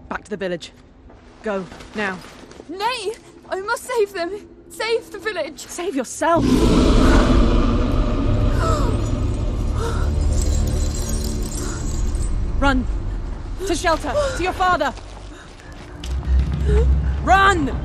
Back to the village. Go, now. Nay! I must save them! Save the village! Save yourself! Run! To shelter! To your father! Run!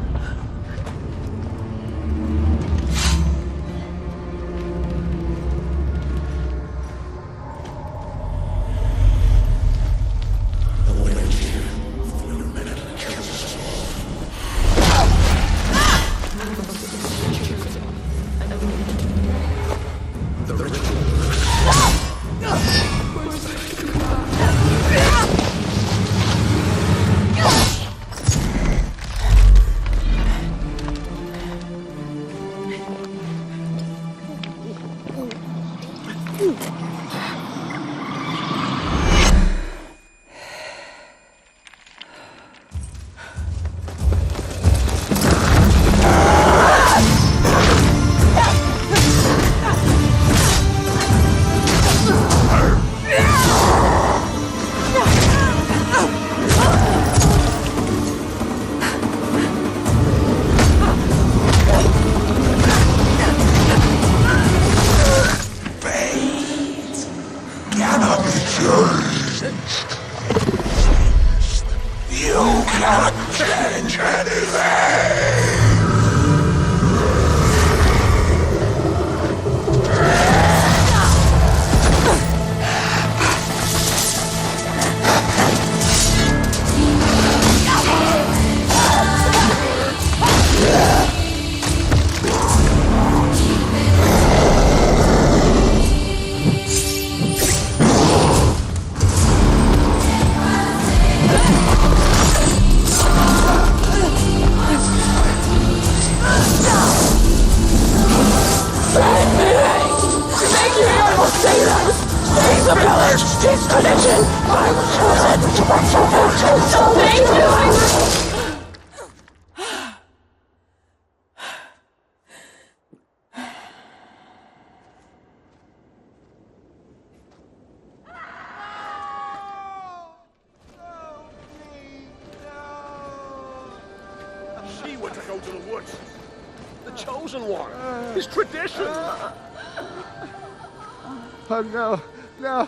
Oh no, no,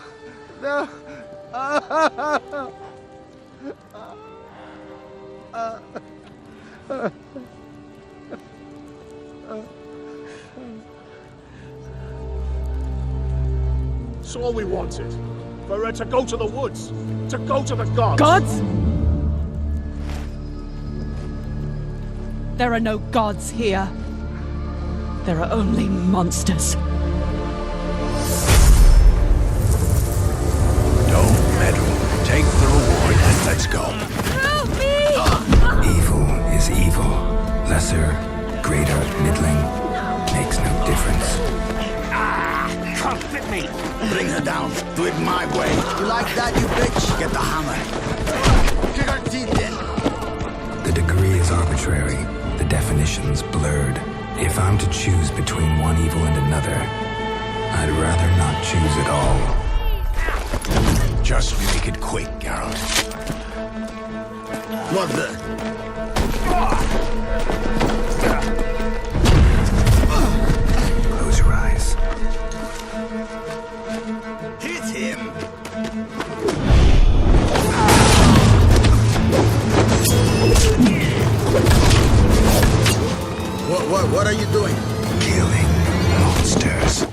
no. It's all we wanted. For her to go to the woods. To go to the gods. Gods? There are no gods here. There are only monsters. Take the reward and let's go. Help me! Evil is evil. Lesser, greater, middling, makes no difference. Can't fit me! Bring her down. Do it my way. You like that, you bitch? Get the hammer. Kick her teeth in. The degree is arbitrary. The definition's blurred. If I'm to choose between one evil and another, I'd rather not choose at all. Just make it quick, Geralt. What the? Close your eyes. Hit him! What are you doing? Killing monsters.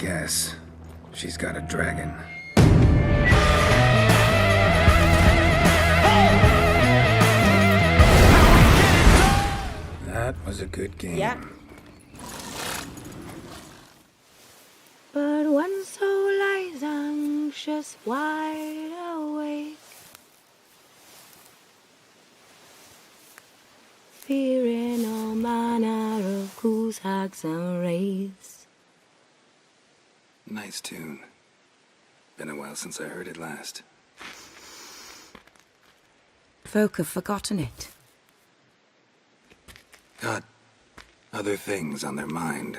guess. She's got a dragon. That was a good game. Yeah. But one soul lies anxious, wide awake, fearing all manner of ghouls, hags, and wraiths. Nice tune. Been a while since I heard it last. Folk have forgotten it. Got other things on their mind.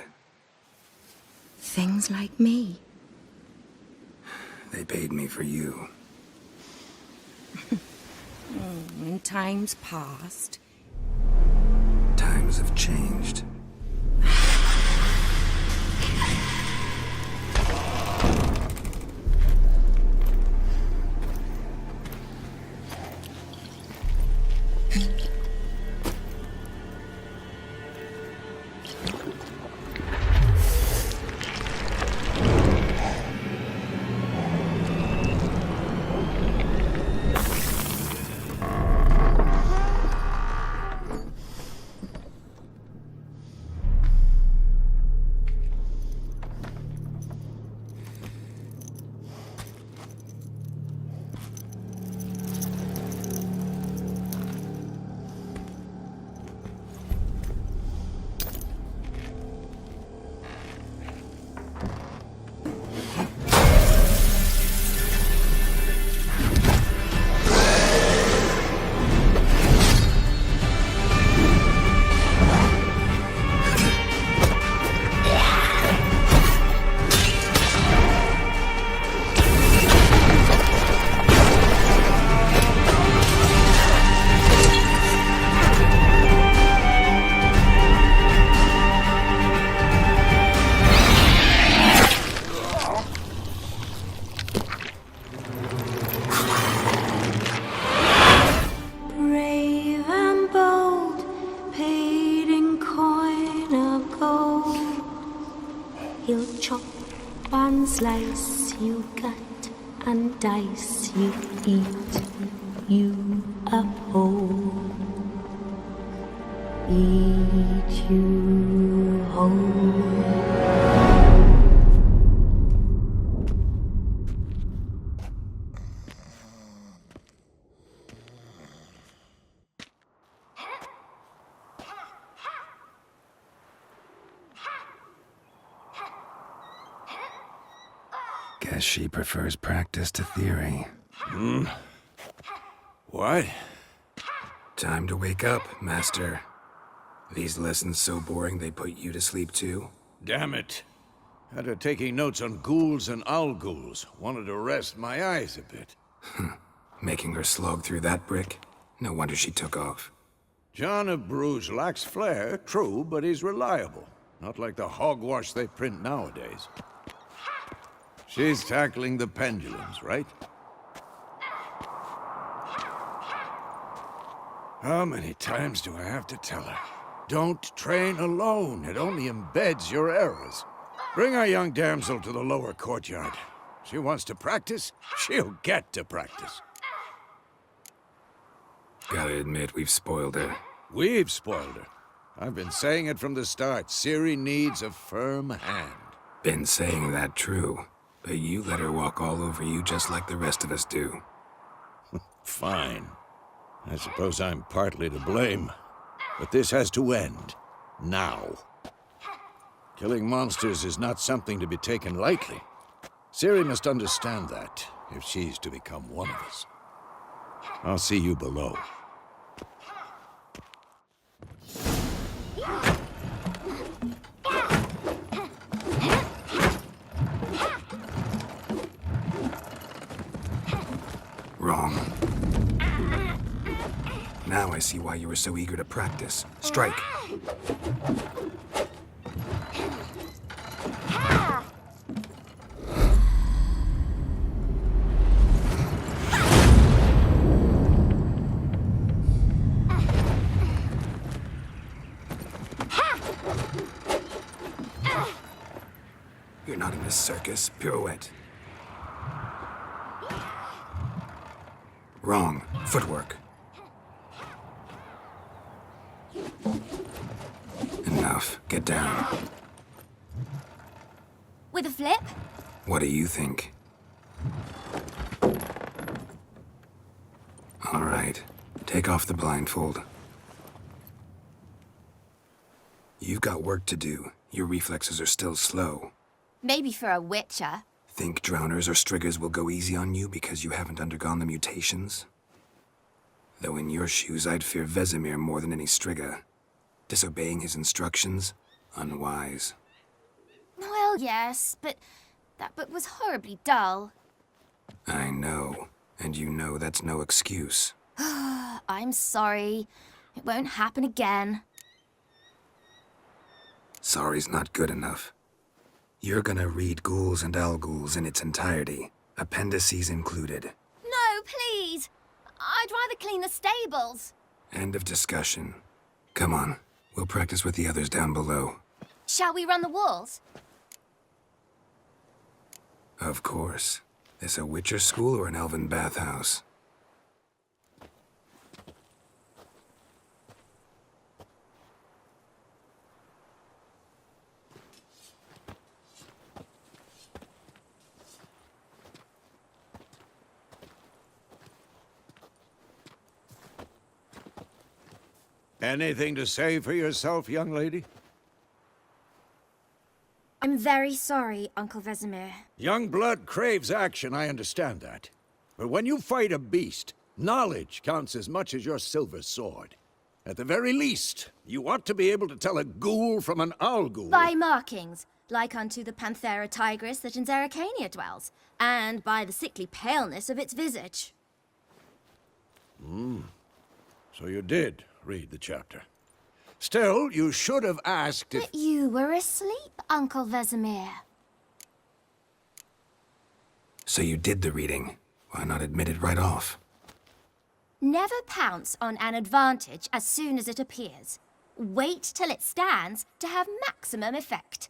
Things like me. They paid me for you. In times past. Times have changed. Slice you cut and dice you eat, you uphold, eat you whole. Guess she prefers practice to theory. What? Time to wake up, Master. These lessons so boring they put you to sleep too? Damn it. After taking notes on ghouls and owl ghouls, wanted to rest my eyes a bit. Making her slog through that brick? No wonder she took off. John of Bruges lacks flair, true, but he's reliable. Not like the hogwash they print nowadays. She's tackling the pendulums, right? How many times do I have to tell her? Don't train alone. It only embeds your errors. Bring our young damsel to the lower courtyard. She wants to practice, she'll get to practice. Gotta admit, we've spoiled her. We've spoiled her. I've been saying it from the start. Ciri needs a firm hand. Been saying that true. But you let her walk all over you just like the rest of us do. Fine. I suppose I'm partly to blame. But this has to end. Now. Killing monsters is not something to be taken lightly. Ciri must understand that, if she's to become one of us. I'll see you below. Wrong. Now I see why you were so eager to practice. Strike. You're not in a circus. Pirouette. Wrong. Footwork. Enough. Get down. With a flip? What do you think? All right. Take off the blindfold. You've got work to do. Your reflexes are still slow. Maybe for a witcher. Think drowners or striggers will go easy on you because you haven't undergone the mutations? Though in your shoes, I'd fear Vesemir more than any strigger. Disobeying his instructions? Unwise. Well, yes, but that book was horribly dull. I know. And you know that's no excuse. I'm sorry. It won't happen again. Sorry's not good enough. You're gonna read Ghouls and Alghouls in its entirety, appendices included. No, please! I'd rather clean the stables. End of discussion. Come on, we'll practice with the others down below. Shall we run the walls? Of course. This a Witcher school or an elven bathhouse? Anything to say for yourself, young lady? I'm very sorry, Uncle Vesemir. Young blood craves action, I understand that. But when you fight a beast, knowledge counts as much as your silver sword. At the very least, you ought to be able to tell a ghoul from an Alghoul. By markings, like unto the Panthera tigris that in Zerrikania dwells, and by the sickly paleness of its visage. So you did read the chapter. Still, you should have asked if... But you were asleep, Uncle Vesemir. So you did the reading. Why not admit it right off? Never pounce on an advantage as soon as it appears. Wait till it stands to have maximum effect.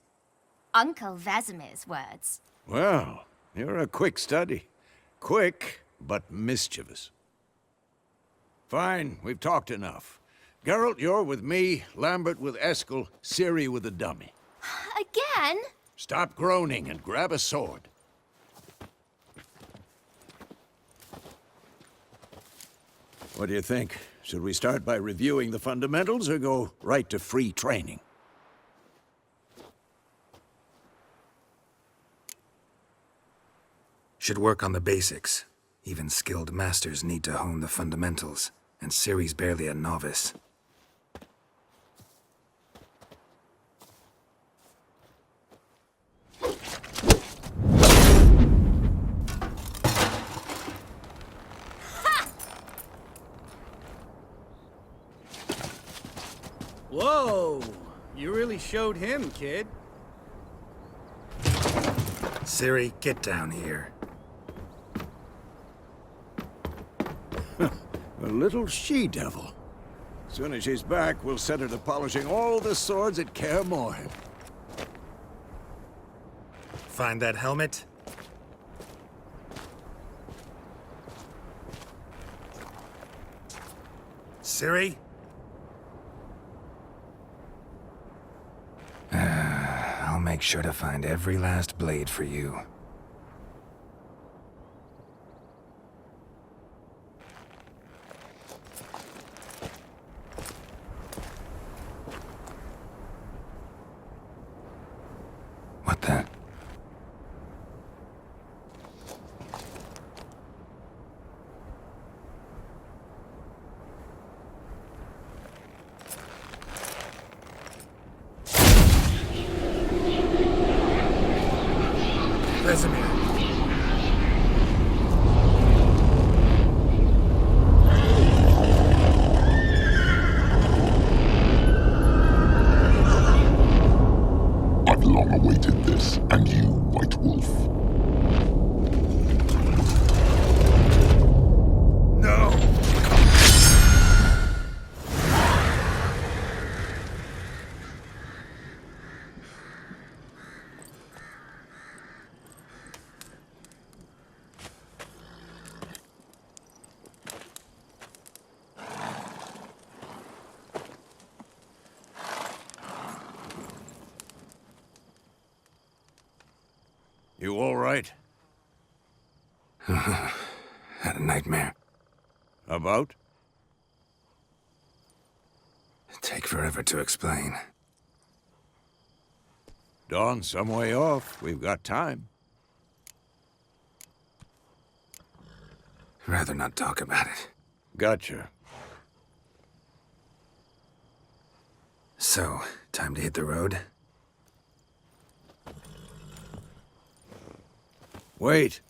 Uncle Vesemir's words. Well, you're a quick study. Quick, but mischievous. Fine, we've talked enough. Geralt, you're with me, Lambert with Eskel, Ciri with the dummy. Again? Stop groaning and grab a sword. What do you think? Should we start by reviewing the fundamentals or go right to free training? Should work on the basics. Even skilled masters need to hone the fundamentals, and Ciri's barely a novice. Whoa! You really showed him, kid. Ciri, get down here. A little she-devil. Soon as she's back, we'll set her to polishing all the swords at Kaer Morhen. Find that helmet? Ciri? I'll make sure to find every last blade for you. What the? Vesemir. I've long awaited this, You all right? Had a nightmare. About? Take forever to explain. Dawn's some way off. We've got time. Rather not talk about it. Gotcha. So, time to hit the road? Wait.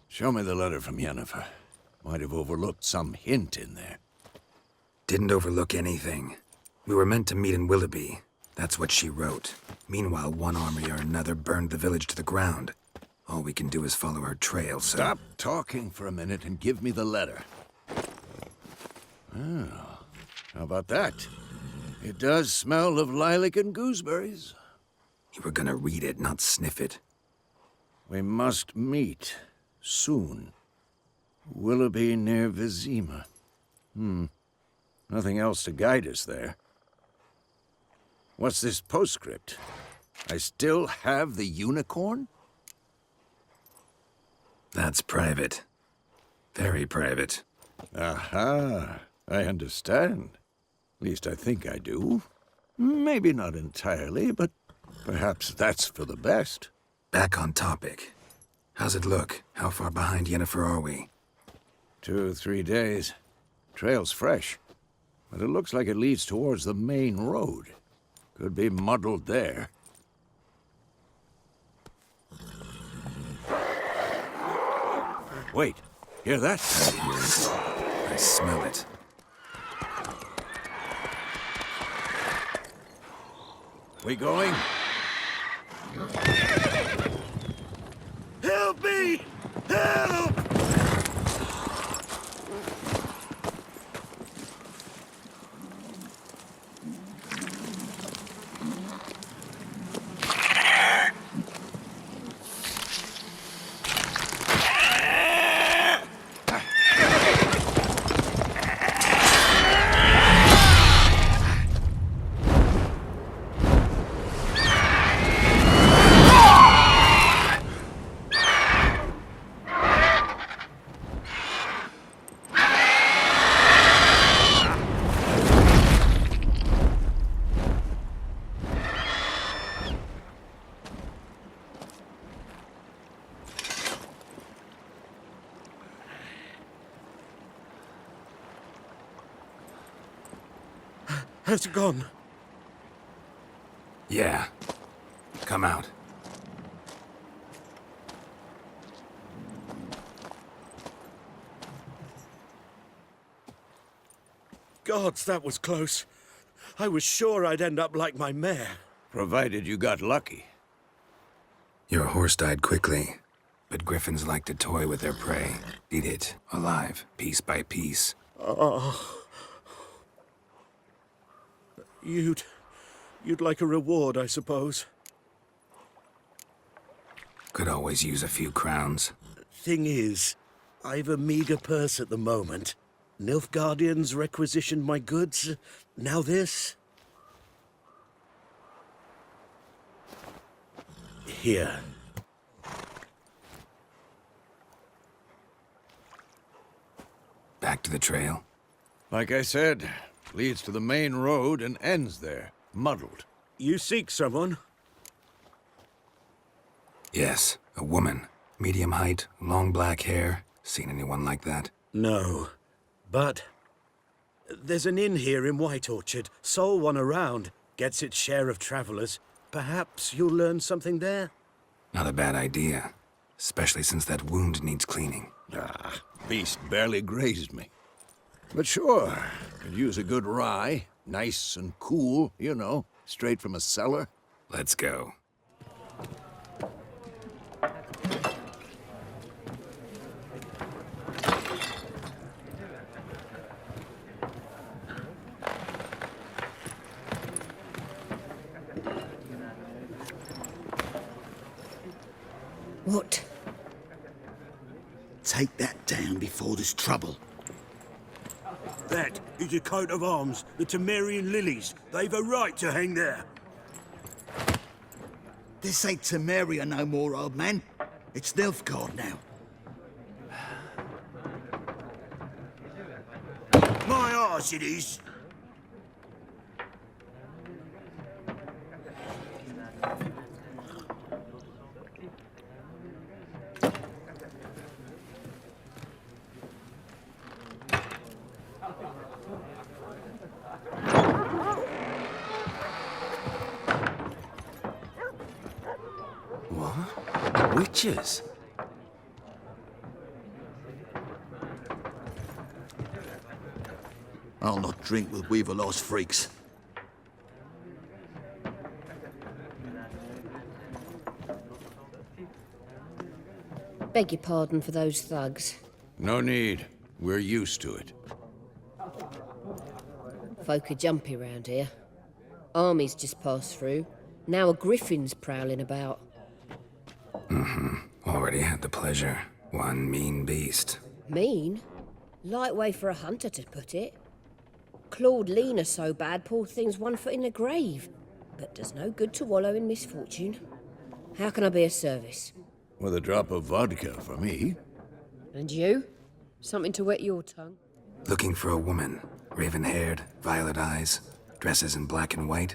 Show me the letter from Yennefer. Might have overlooked some hint in there. Didn't overlook anything. We were meant to meet in Willoughby. That's what she wrote. Meanwhile, one army or another burned the village to the ground. All we can do is follow her trail, so... Stop talking for a minute and give me the letter. Oh, how about that? It does smell of lilac and gooseberries. You were gonna read it, not sniff it. We must meet. Soon. Willoughby near Vizima. Nothing else to guide us there. What's this postscript? I still have the unicorn? That's private. Very private. Aha, I understand. At least I think I do. Maybe not entirely, but perhaps that's for the best. Back on topic. How's it look? How far behind Yennefer are we? 2 or 3 days. Trail's fresh, but it looks like it leads towards the main road. Could be muddled there. Wait, hear that? I hear it. I smell it. We going? Help me! Help! Has it gone? Yeah. Come out. Gods, that was close. I was sure I'd end up like my mare. Provided you got lucky. Your horse died quickly, but griffins like to toy with their prey. Eat it, alive, piece by piece. Oh. You'd like a reward, I suppose. Could always use a few crowns. Thing is, I've a meager purse at the moment. Nilfgaardians requisitioned my goods. Now this. Here. Back to the trail? Like I said, leads to the main road and ends there, muddled. You seek someone? Yes, a woman. Medium height, long black hair. Seen anyone like that? No. But there's an inn here in White Orchard. Sole one around. Gets its share of travelers. Perhaps you'll learn something there? Not a bad idea. Especially since that wound needs cleaning. Ah, beast barely grazed me. But sure, could use a good rye. Nice and cool, you know, straight from a cellar. Let's go. What? Take that down before there's trouble. That is a coat of arms, the Temerian lilies. They've a right to hang there. This ain't Tamara no more, old man. It's Nilfgaard now. My arse it is. What? Witches? I'll not drink with Weaver-lost freaks. Beg your pardon for those thugs. No need. We're used to it. Folk are jumpy round here. Armies just passed through. Now a Griffin's prowling about. Already had the pleasure. One mean beast. Mean? Light way for a hunter to put it. Clawed Lena so bad, poor thing's 1 foot in the grave. But does no good to wallow in misfortune. How can I be of service? With a drop of vodka for me. And you? Something to wet your tongue? Looking for a woman. Raven-haired, violet eyes, dresses in black and white.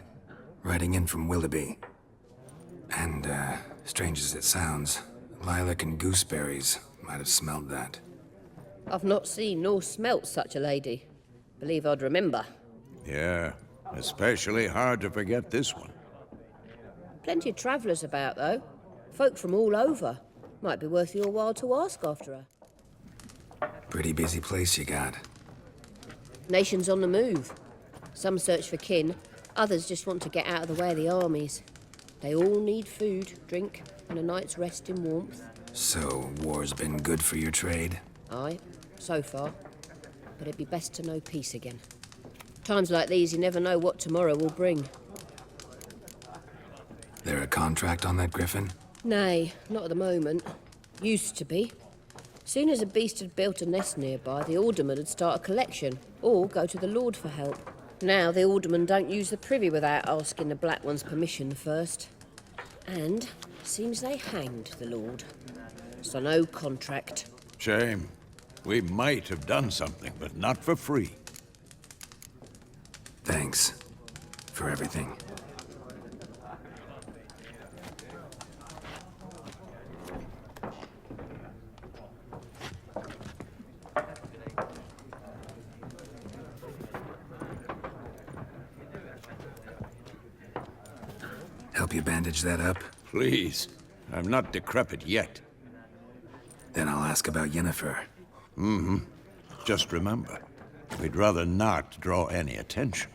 Riding in from Willoughby. And, strange as it sounds, lilac and gooseberries might have smelled that. I've not seen nor smelt such a lady. Believe I'd remember. Yeah, especially hard to forget this one. Plenty of travellers about, though. Folk from all over. Might be worth your while to ask after her. Pretty busy place you got. Nations on the move. Some search for kin, others just want to get out of the way of the armies. They all need food, drink, and a night's rest in warmth. So, war's been good for your trade? Aye, so far. But it'd be best to know peace again. Times like these, you never know what tomorrow will bring. There a contract on that Griffin? Nay, not at the moment. Used to be. Soon as a beast had built a nest nearby, the alderman would start a collection, or go to the Lord for help. Now the aldermen don't use the privy without asking the Black One's permission first. And seems they hanged the Lord. So no contract. Shame. We might have done something, but not for free. Thanks. For everything. Help you bandage that up? Please. I'm not decrepit yet. Then I'll ask about Yennefer. Just remember, we'd rather not draw any attention.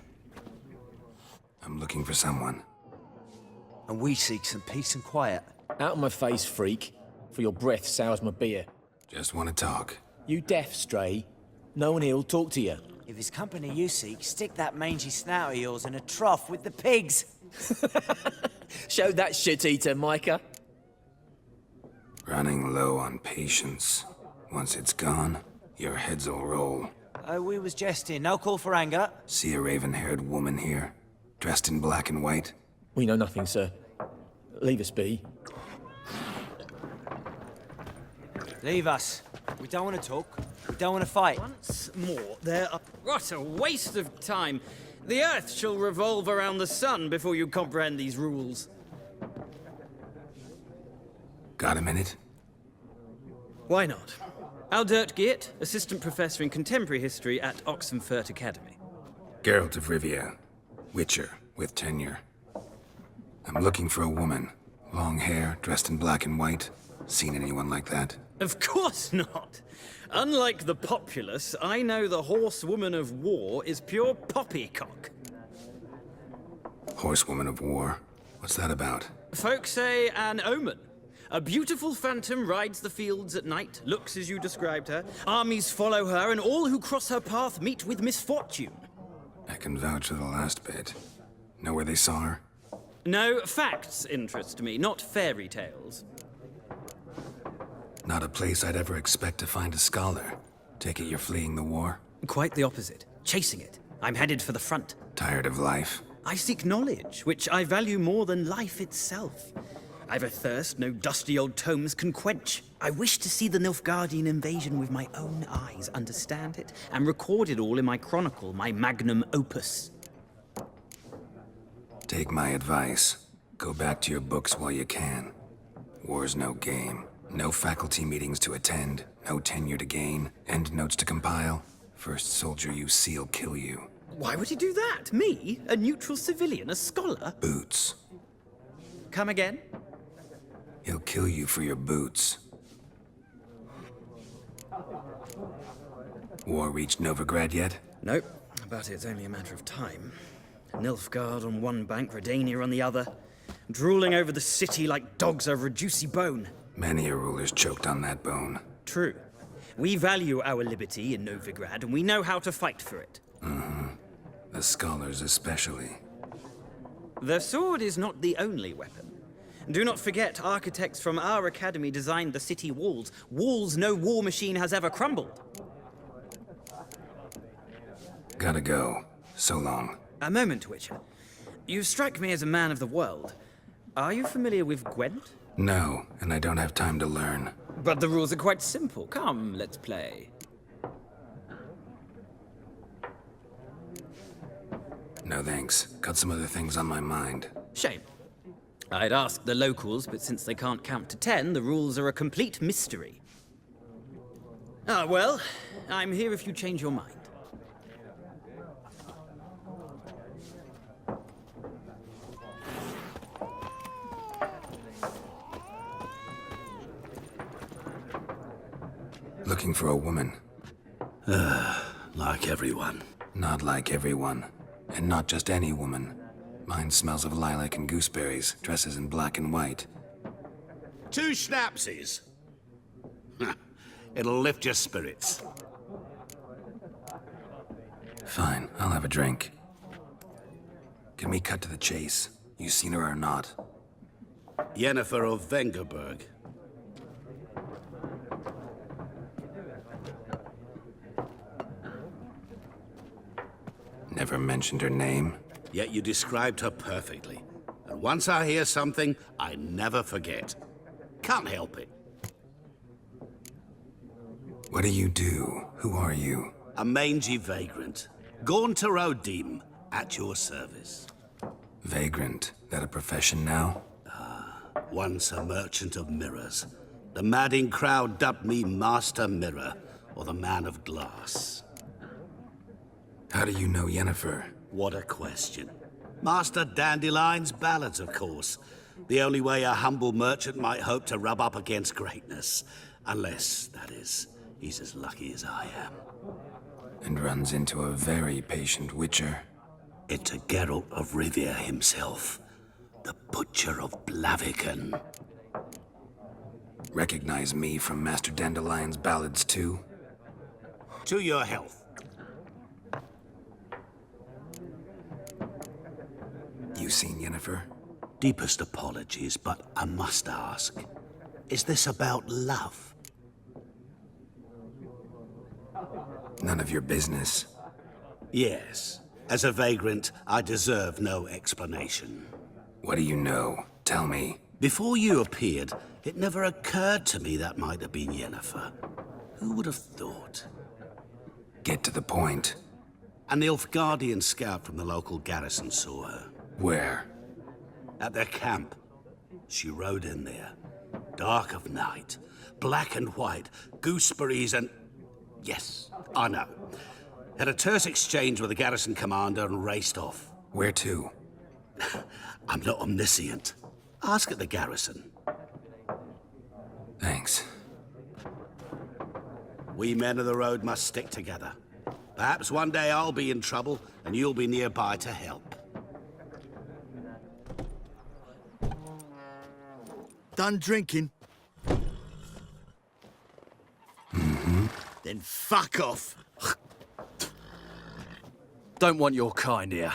I'm looking for someone. And we seek some peace and quiet. Out of my face, freak. For your breath sours my beer. Just want to talk. You deaf, Stray? No one here'll talk to you. If it's company you seek, stick that mangy snout of yours in a trough with the pigs. Show that shit-eater, Micah. Running low on patience. Once it's gone, your heads'll roll. Oh, we was jesting. No call for anger. See a raven-haired woman here, dressed in black and white? We know nothing, sir. Leave us be. Leave us. We don't want to talk. We don't want to fight. Once more, there are... What a waste of time. The Earth shall revolve around the sun before you comprehend these rules. Got a minute? Why not? Aldert Geert, Assistant Professor in Contemporary History at Oxenfurt Academy. Geralt of Rivia. Witcher, with tenure. I'm looking for a woman. Long hair, dressed in black and white. Seen anyone like that? Of course not. Unlike the populace, I know the horsewoman of war is pure poppycock. Horsewoman of war? What's that about? Folk say an omen. A beautiful phantom rides the fields at night, looks as you described her. Armies follow her, and all who cross her path meet with misfortune. I can vouch for the last bit. Know where they saw her? No, facts interest me, not fairy tales. Not a place I'd ever expect to find a scholar. Take it you're fleeing the war? Quite the opposite. Chasing it. I'm headed for the front. Tired of life? I seek knowledge, which I value more than life itself. I've a thirst no dusty old tomes can quench. I wish to see the Nilfgaardian invasion with my own eyes, understand it, and record it all in my chronicle, my magnum opus. Take my advice. Go back to your books while you can. War's no game. No faculty meetings to attend, no tenure to gain, end notes to compile. First soldier you see'll kill you. Why would he do that? Me? A neutral civilian? A scholar? Boots. Come again? He'll kill you for your boots. War reached Novigrad yet? Nope, but it's only a matter of time. Nilfgaard on one bank, Redania on the other. Drooling over the city like dogs over a juicy bone. Many a ruler's choked on that bone. True. We value our liberty in Novigrad, and we know how to fight for it. The scholars especially. The sword is not the only weapon. Do not forget, architects from our academy designed the city walls. Walls no war machine has ever crumbled. Gotta go. So long. A moment, Witcher. You strike me as a man of the world. Are you familiar with Gwent? No, and I don't have time to learn. But the rules are quite simple. Come, let's play. No thanks. Got some other things on my mind. Shame. I'd ask the locals, but since they can't count to 10, the rules are a complete mystery. Ah, well, I'm here if you change your mind. Looking for a woman. Like everyone. Not like everyone. And not just any woman. Mine smells of lilac and gooseberries, dresses in black and white. 2 schnapsies. It'll lift your spirits. Fine, I'll have a drink. Can we cut to the chase? You seen her or not? Yennefer of Vengerberg. Never mentioned her name. Yet you described her perfectly. And once I hear something, I never forget. Can't help it. What do you do? Who are you? A mangy vagrant. Gone to Rodim, at your service. Vagrant. That a profession now? Once a merchant of mirrors. The madding crowd dubbed me Master Mirror, or the Man of Glass. How do you know Yennefer? What a question. Master Dandelion's ballads, of course. The only way a humble merchant might hope to rub up against greatness. Unless, that is, he's as lucky as I am. And runs into a very patient witcher. Into Geralt of Rivia himself. The Butcher of Blaviken. Recognize me from Master Dandelion's ballads too? To your health. You seen Yennefer? Deepest apologies, but I must ask. Is this about love? None of your business. Yes. As a vagrant, I deserve no explanation. What do you know? Tell me. Before you appeared, it never occurred to me that might have been Yennefer. Who would have thought? Get to the point. An Nilfgaardian scout from the local garrison saw her. Where? At their camp. She rode in there. Dark of night. Black and white. Gooseberries and... Yes, I know. Had a terse exchange with the garrison commander and raced off. Where to? I'm not omniscient. Ask at the garrison. Thanks. We men of the road must stick together. Perhaps one day I'll be in trouble and you'll be nearby to help. Done drinking? Then fuck off. Don't want your kind here.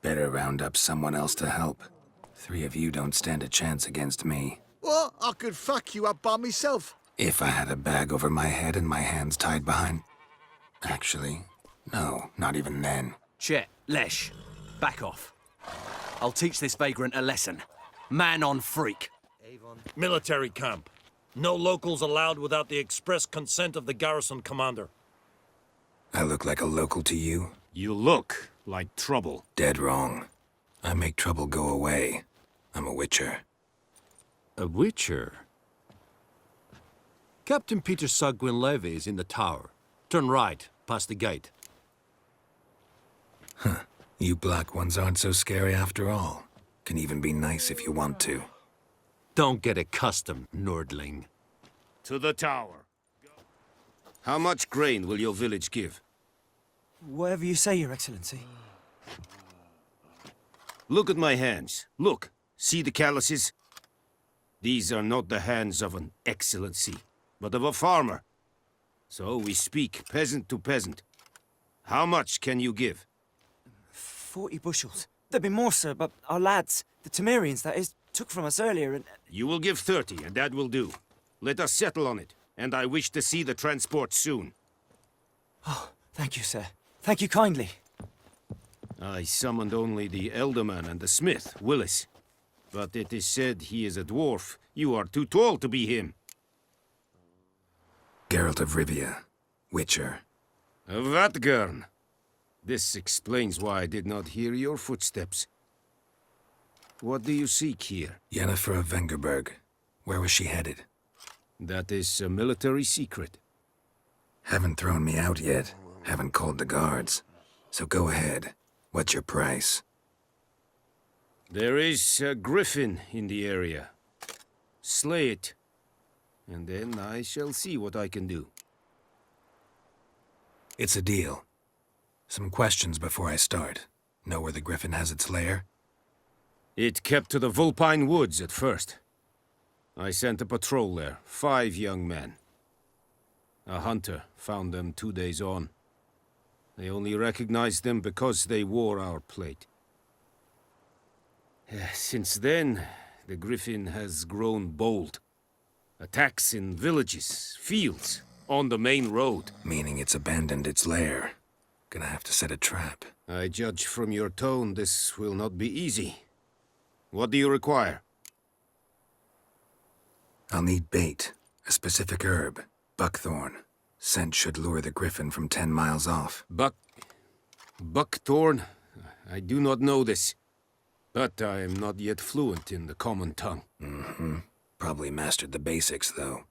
Better round up someone else to help. 3 of you don't stand a chance against me. What? I could fuck you up by myself. If I had a bag over my head and my hands tied behind... Actually, No, not even then. Chet, Lesh, back off. I'll teach this vagrant a lesson. Man on freak. Military camp. No locals allowed without the express consent of the garrison commander. I look like a local to you? You look like trouble. Dead wrong. I make trouble go away. I'm a witcher. A witcher? Captain Peter Sagwin-Levy is in the tower. Turn right, past the gate. Huh. You black ones aren't so scary after all. Can even be nice if you want to. Don't get accustomed, Nordling. To the tower. How much grain will your village give? Whatever you say, Your Excellency. Look at my hands. Look. See the calluses? These are not the hands of an excellency, but of a farmer. So we speak peasant to peasant. How much can you give? 40 bushels. There'd be more, sir, but our lads, the Temerians, that is, took from us earlier and... You will give 30, and that will do. Let us settle on it, and I wish to see the transport soon. Oh, thank you, sir. Thank you kindly. I summoned only the Elderman and the smith, Willis. But it is said he is a dwarf. You are too tall to be him. Geralt of Rivia. Witcher. Vatgern. This explains why I did not hear your footsteps. What do you seek here? Yennefer of Vengerberg. Where was she headed? That is a military secret. Haven't thrown me out yet. Haven't called the guards. So go ahead. What's your price? There is a Griffin in the area. Slay it, and then I shall see what I can do. It's a deal. Some questions before I start. Know where the Griffin has its lair? It kept to the Vulpine Woods at first. I sent a patrol there, 5 young men. A hunter found them 2 days on. They only recognized them because they wore our plate. Since then, the Griffin has grown bold. Attacks in villages, fields, on the main road. Meaning it's abandoned its lair. Gonna have to set a trap. I judge from your tone this will not be easy. What do you require? I'll need bait. A specific herb. Buckthorn. Scent should lure the Griffin from 10 miles off. Buckthorn? I do not know this. But I am not yet fluent in the common tongue. Mm-hmm. Probably mastered the basics, though.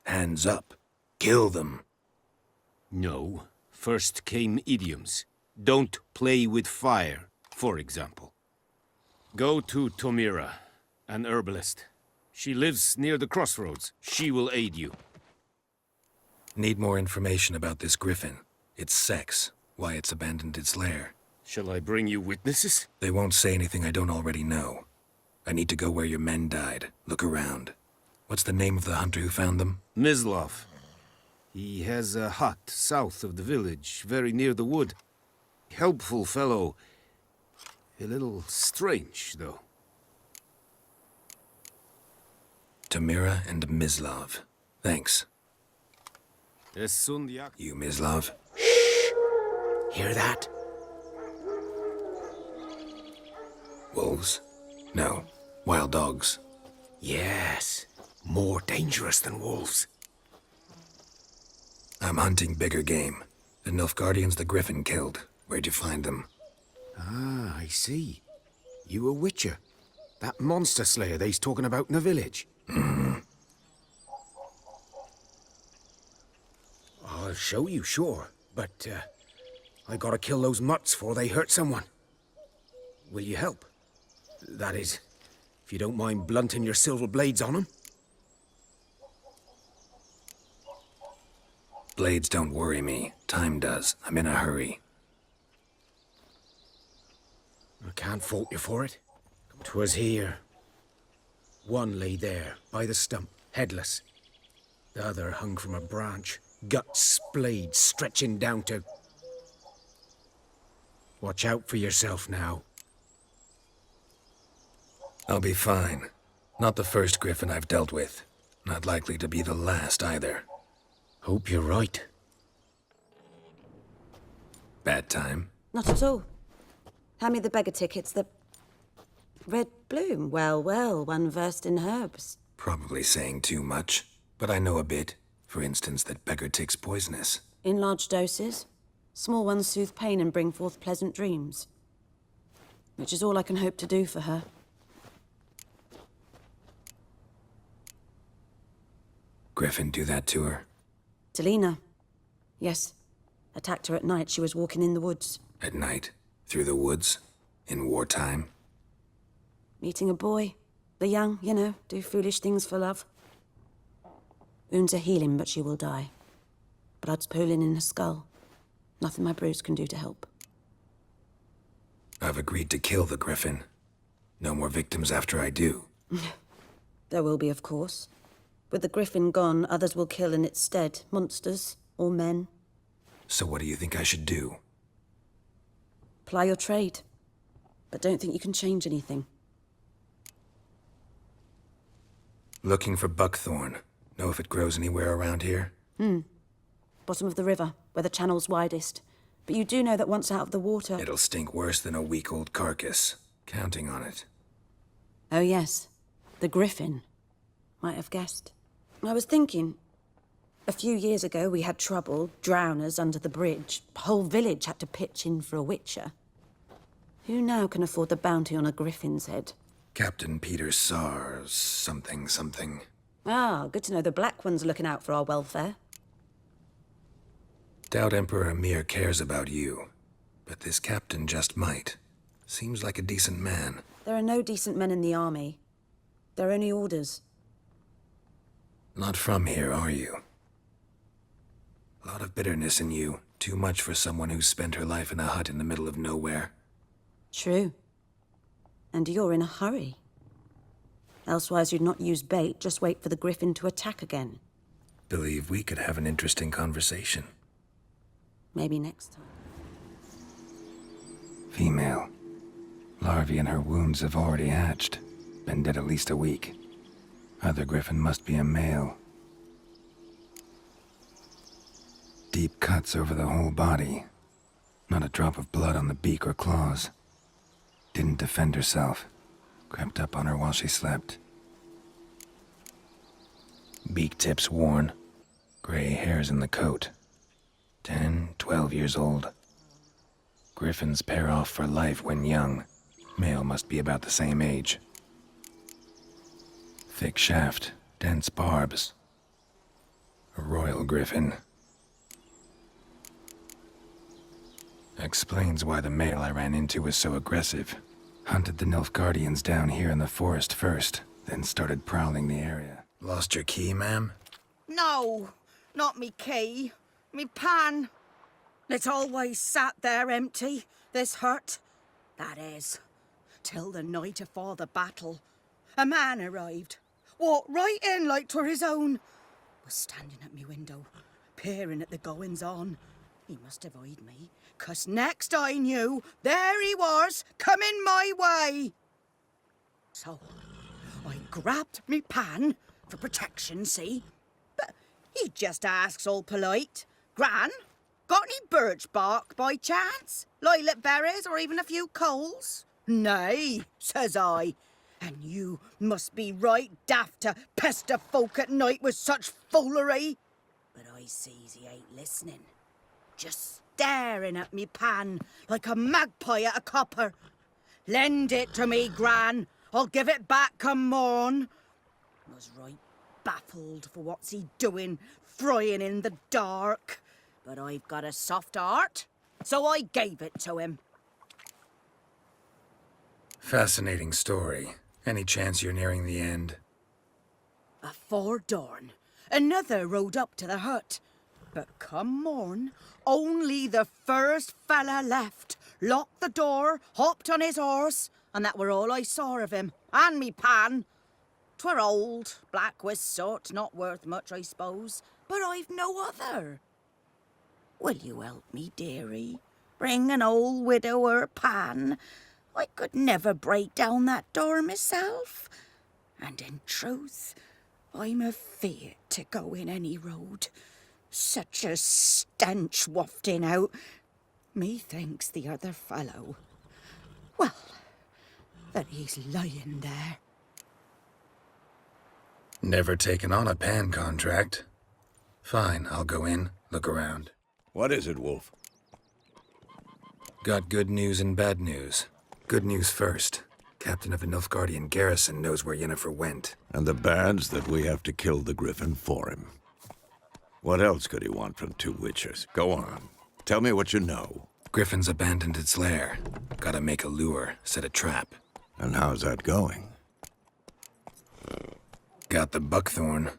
Hands up. Kill them. No. First came idioms. Don't play with fire, for example. Go to Tamara, an herbalist. She lives near the crossroads. She will aid you. Need more information about this Griffin. Its sex. Why it's abandoned its lair. Shall I bring you witnesses? They won't say anything I don't already know. I need to go where your men died. Look around. What's the name of the hunter who found them? Mislov. He has a hut south of the village, very near the wood. Helpful fellow. A little strange, though. Tamara and Mislov. Thanks. You, Mislov? Hear that? Wolves? No. Wild dogs. Yes. More dangerous than wolves. I'm hunting bigger game. The Nilfgaardians the Griffin killed. Where'd you find them? Ah, I see. You a witcher. That monster slayer they's talking about in the village. Mm-hmm. I'll show you, sure. But, I gotta kill those mutts before they hurt someone. Will you help? That is, if you don't mind blunting your silver blades on them. Blades don't worry me. Time does. I'm in a hurry. I can't fault you for it. 'Twas here. One lay there, by the stump, headless. The other hung from a branch, guts splayed, stretching down to... Watch out for yourself now. I'll be fine. Not the first Griffin I've dealt with. Not likely to be the last either. Hope you're right. Bad time? Not at all. Hand me the beggar tickets, the... Red bloom. Well, well, one versed in herbs. Probably saying too much, but I know a bit. For instance, that beggar tick's poisonous. In large doses. Small ones soothe pain and bring forth pleasant dreams. Which is all I can hope to do for her. Griffin do that to her? Delina. Yes. Attacked her at night. She was walking in the woods. At night? Through the woods? In wartime? Meeting a boy. The young, you know, do foolish things for love. Wounds are healing, but she will die. Blood's pooling in her skull. Nothing my bruise can do to help. I've agreed to kill the Griffin. No more victims after I do. There will be, of course. With the Griffin gone, others will kill in its stead. Monsters, or men. So what do you think I should do? Ply your trade. But don't think you can change anything. Looking for buckthorn. Know if it grows anywhere around here? Bottom of the river, where the channel's widest. But you do know that once out of the water... It'll stink worse than a week-old carcass. Counting on it. Oh yes, the Griffin. Might have guessed. I was thinking... A few years ago we had trouble, drowners under the bridge. Whole village had to pitch in for a witcher. Who now can afford the bounty on a Griffin's head? Captain Peter Sars... something. Ah, good to know the Black One's looking out for our welfare. Doubt Emperor Emhyr cares about you. But this captain just might. Seems like a decent man. There are no decent men in the army. They're only orders. Not from here, are you? A lot of bitterness in you. Too much for someone who's spent her life in a hut in the middle of nowhere. True. And you're in a hurry. Elsewise you'd not use bait, just wait for the Griffin to attack again. Believe we could have an interesting conversation. Maybe next time. Female. Larvae in her wounds have already hatched. Been dead at least a week. Other Griffin must be a male. Deep cuts over the whole body. Not a drop of blood on the beak or claws. Didn't defend herself. Crept up on her while she slept. Beak tips worn. Gray hairs in the coat. 10, 12 years old. Griffins pair off for life when young. Male must be about the same age. Thick shaft, dense barbs. A royal Griffin. Explains why the male I ran into was so aggressive. Hunted the Nilfgaardians down here in the forest first, then started prowling the area. Lost your key, ma'am? No, not me key. Me pan. It's always sat there empty, this hut. That is, till the night afore the battle. A man arrived. Walked right in like 'twere his own. Was standing at me window, peering at the goings-on. He must have eyed me, 'cause next I knew, there he was, coming my way. So, I grabbed me pan, for protection, see? But he just asks all polite, Gran, got any birch bark by chance? Lilac berries or even a few coals? Nay, says I. And you must be right daft to pester folk at night with such foolery. But I sees he ain't listening. Just staring at me pan like a magpie at a copper. Lend it to me, Gran. I'll give it back come morn. Was right baffled for what's he doing, frying in the dark. But I've got a soft heart, so I gave it to him. Fascinating story. Any chance you're nearing the end? Afore dawn, another rode up to the hut. But come morn, only the first fella left, locked the door, hopped on his horse, and that were all I saw of him, and me pan. 'Twere old, black with soot, not worth much, I suppose, but I've no other. Will you help me, dearie? Bring an old widower pan. I could never break down that door myself. And in truth, I'm afeard to go in any road. Such a stench wafting out. Methinks the other fellow... Well, that he's lying there. Never taken on a pan contract. Fine, I'll go in, look around. What is it, Wolf? Got good news and bad news. Good news first. Captain of a Nilfgaardian garrison knows where Yennefer went. And the bad's that we have to kill the Griffin for him. What else could he want from two witchers? Go on. Tell me what you know. Griffin's abandoned its lair. Gotta make a lure, set a trap. And how's that going? Got the buckthorn.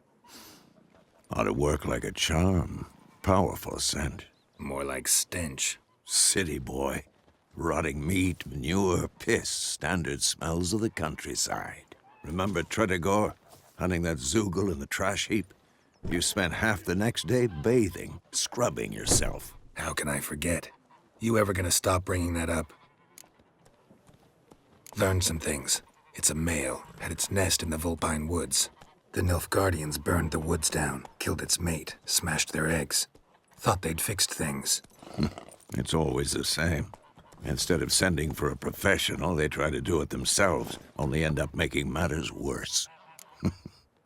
Ought to work like a charm. Powerful scent. More like stench. City boy. Rotting meat, manure, piss. Standard smells of the countryside. Remember Tredegor? Hunting that Zoogle in the trash heap? You spent half the next day bathing, scrubbing yourself. How can I forget? You ever gonna stop bringing that up? Learned some things. It's a male, had its nest in the Vulpine Woods. The Nilfgaardians burned the woods down, killed its mate, smashed their eggs. Thought they'd fixed things. It's always the same. Instead of sending for a professional, they try to do it themselves, only end up making matters worse.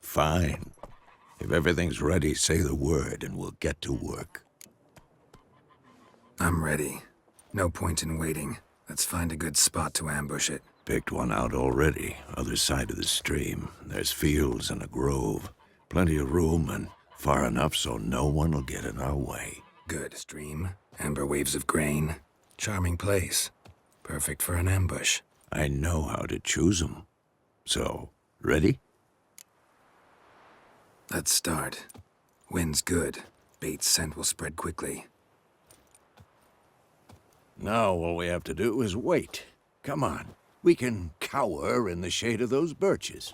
Fine. If everything's ready, say the word and we'll get to work. I'm ready. No point in waiting. Let's find a good spot to ambush it. Picked one out already, other side of the stream. There's fields and a grove. Plenty of room and far enough so no one will get in our way. Good. Stream, amber waves of grain. Charming place. Perfect for an ambush. I know how to choose 'em. So, ready? Let's start. Wind's good. Bait's scent will spread quickly. Now all we have to do is wait. Come on. We can cower in the shade of those birches.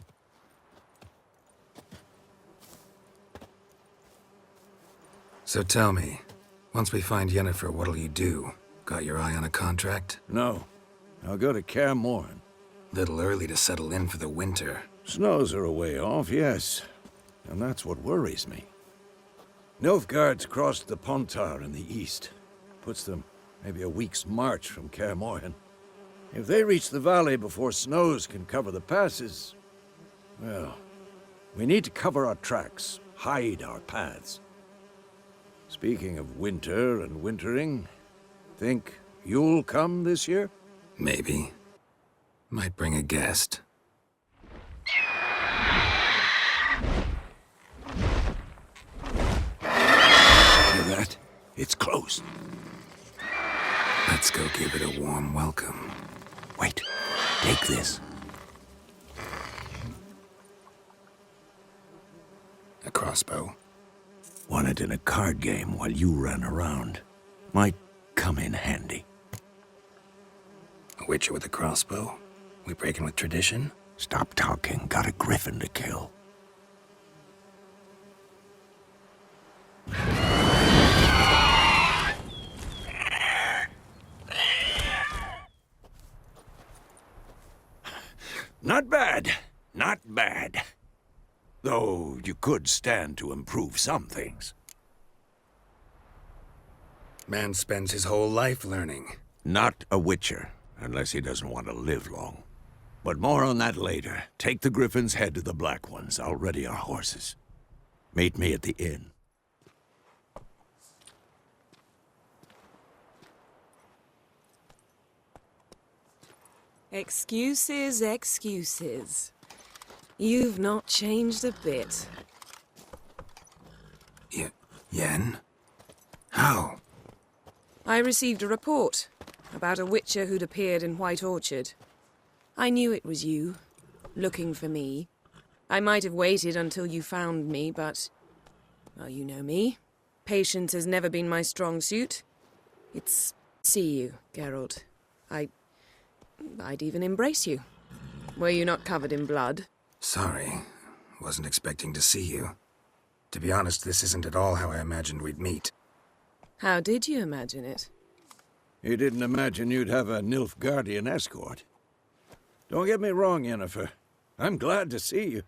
So tell me, once we find Yennefer, what'll you do? Got your eye on a contract? No. I'll go to Kaer Morhen. Little early to settle in for the winter. Snows are a way off, yes. And that's what worries me. Nilfgaard's crossed the Pontar in the east. Puts them maybe a week's march from Kaer Morhen. If they reach the valley before snows can cover the passes, well, we need to cover our tracks, hide our paths. Speaking of winter and wintering, think you'll come this year? Maybe. Might bring a guest. Hear that? It's close. Let's go give it a warm welcome. Wait, take this. A crossbow. Won it in a card game while you ran around. Might come in handy. A witcher with a crossbow? We breaking with tradition? Stop talking. Got a griffin to kill. Not bad. Not bad. Though you could stand to improve some things. Man spends his whole life learning. Not a witcher, unless he doesn't want to live long. But more on that later. Take the Griffin's head to the Black Ones. I'll ready our horses. Meet me at the inn. Excuses, excuses. You've not changed a bit. Yen? How? I received a report about a witcher who'd appeared in White Orchard. I knew it was you, looking for me. I might have waited until you found me, but... well, you know me. Patience has never been my strong suit. It's... see you, Geralt. I'd even embrace you. Were you not covered in blood? Sorry. Wasn't expecting to see you. To be honest, this isn't at all how I imagined we'd meet. How did you imagine it? You didn't imagine you'd have a Nilfgaardian escort. Don't get me wrong, Yennefer. I'm glad to see you.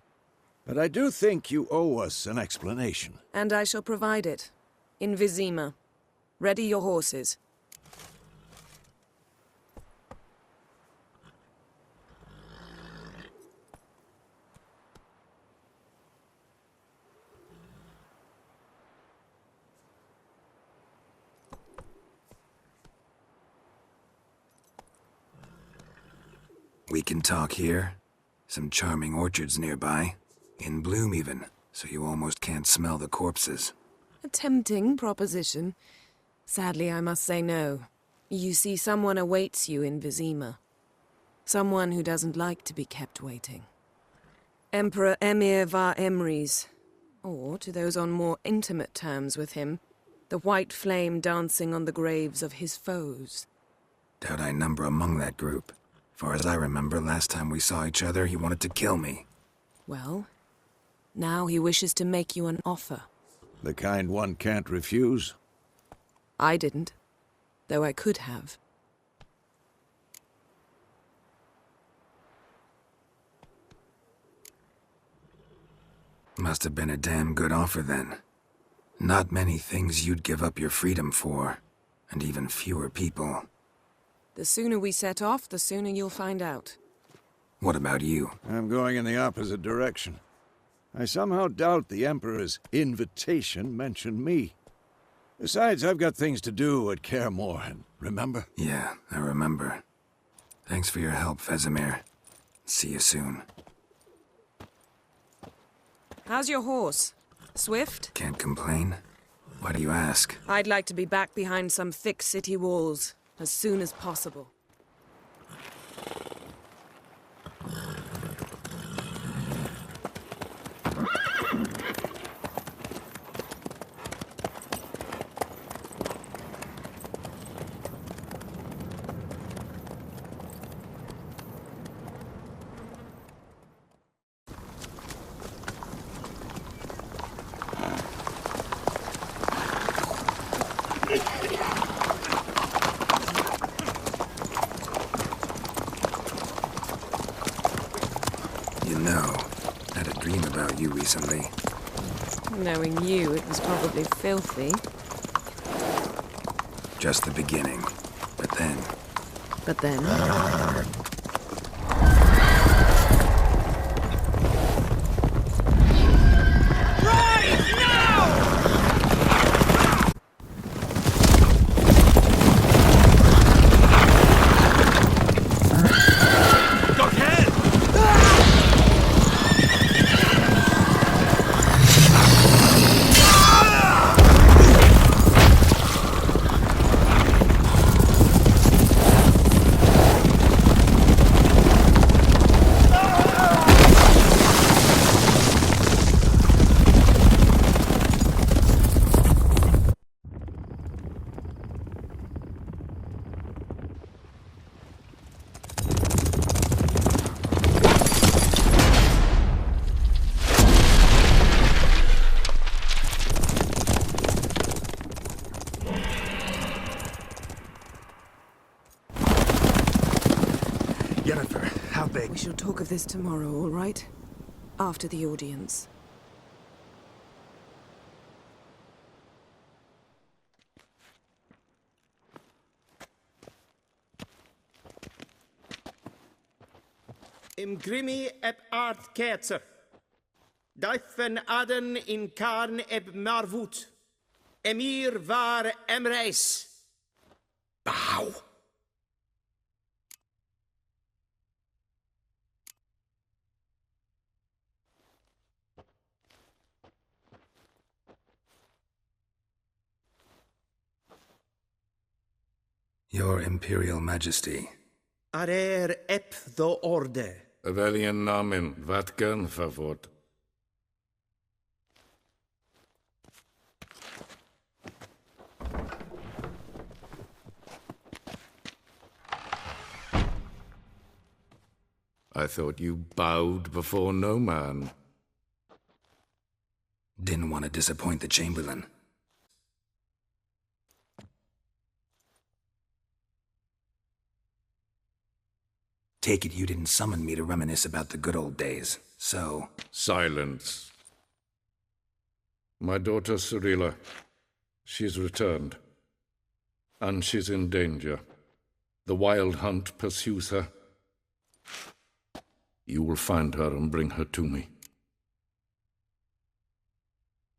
But I do think you owe us an explanation. And I shall provide it. In Vizima. Ready your horses. We can talk here. Some charming orchards nearby. In bloom even, so you almost can't smell the corpses. A tempting proposition. Sadly, I must say no. You see, someone awaits you in Vizima. Someone who doesn't like to be kept waiting. Emperor Emhyr var Emreis. Or, to those on more intimate terms with him, the white flame dancing on the graves of his foes. Doubt I number among that group. Far as I remember, last time we saw each other, he wanted to kill me. Well, now he wishes to make you an offer. The kind one can't refuse? I didn't, though I could have. Must have been a damn good offer then. Not many things you'd give up your freedom for, and even fewer people. The sooner we set off, the sooner you'll find out. What about you? I'm going in the opposite direction. I somehow doubt the Emperor's invitation mentioned me. Besides, I've got things to do at Kaer Morhen, remember? Yeah, I remember. Thanks for your help, Vesemir. See you soon. How's your horse? Swift? Can't complain. Why do you ask? I'd like to be back behind some thick city walls as soon as possible. You know, I had a dream about you recently. Knowing you, it was probably filthy. Just the beginning. But then... But then... Yennefer, how big? We shall talk of this tomorrow, all right? After the audience. Im grimi eb art ketzer. Daifen aden in karn eb marvut. Emhyr var Emreis. Bow. Your Imperial Majesty. Arer ep the orde. Weljen namen, wat kan favort? I thought you bowed before no man. Didn't want to disappoint the Chamberlain. Take it you didn't summon me to reminisce about the good old days, so... Silence. My daughter Cirilla, she's returned. And she's in danger. The wild hunt pursues her. You will find her and bring her to me.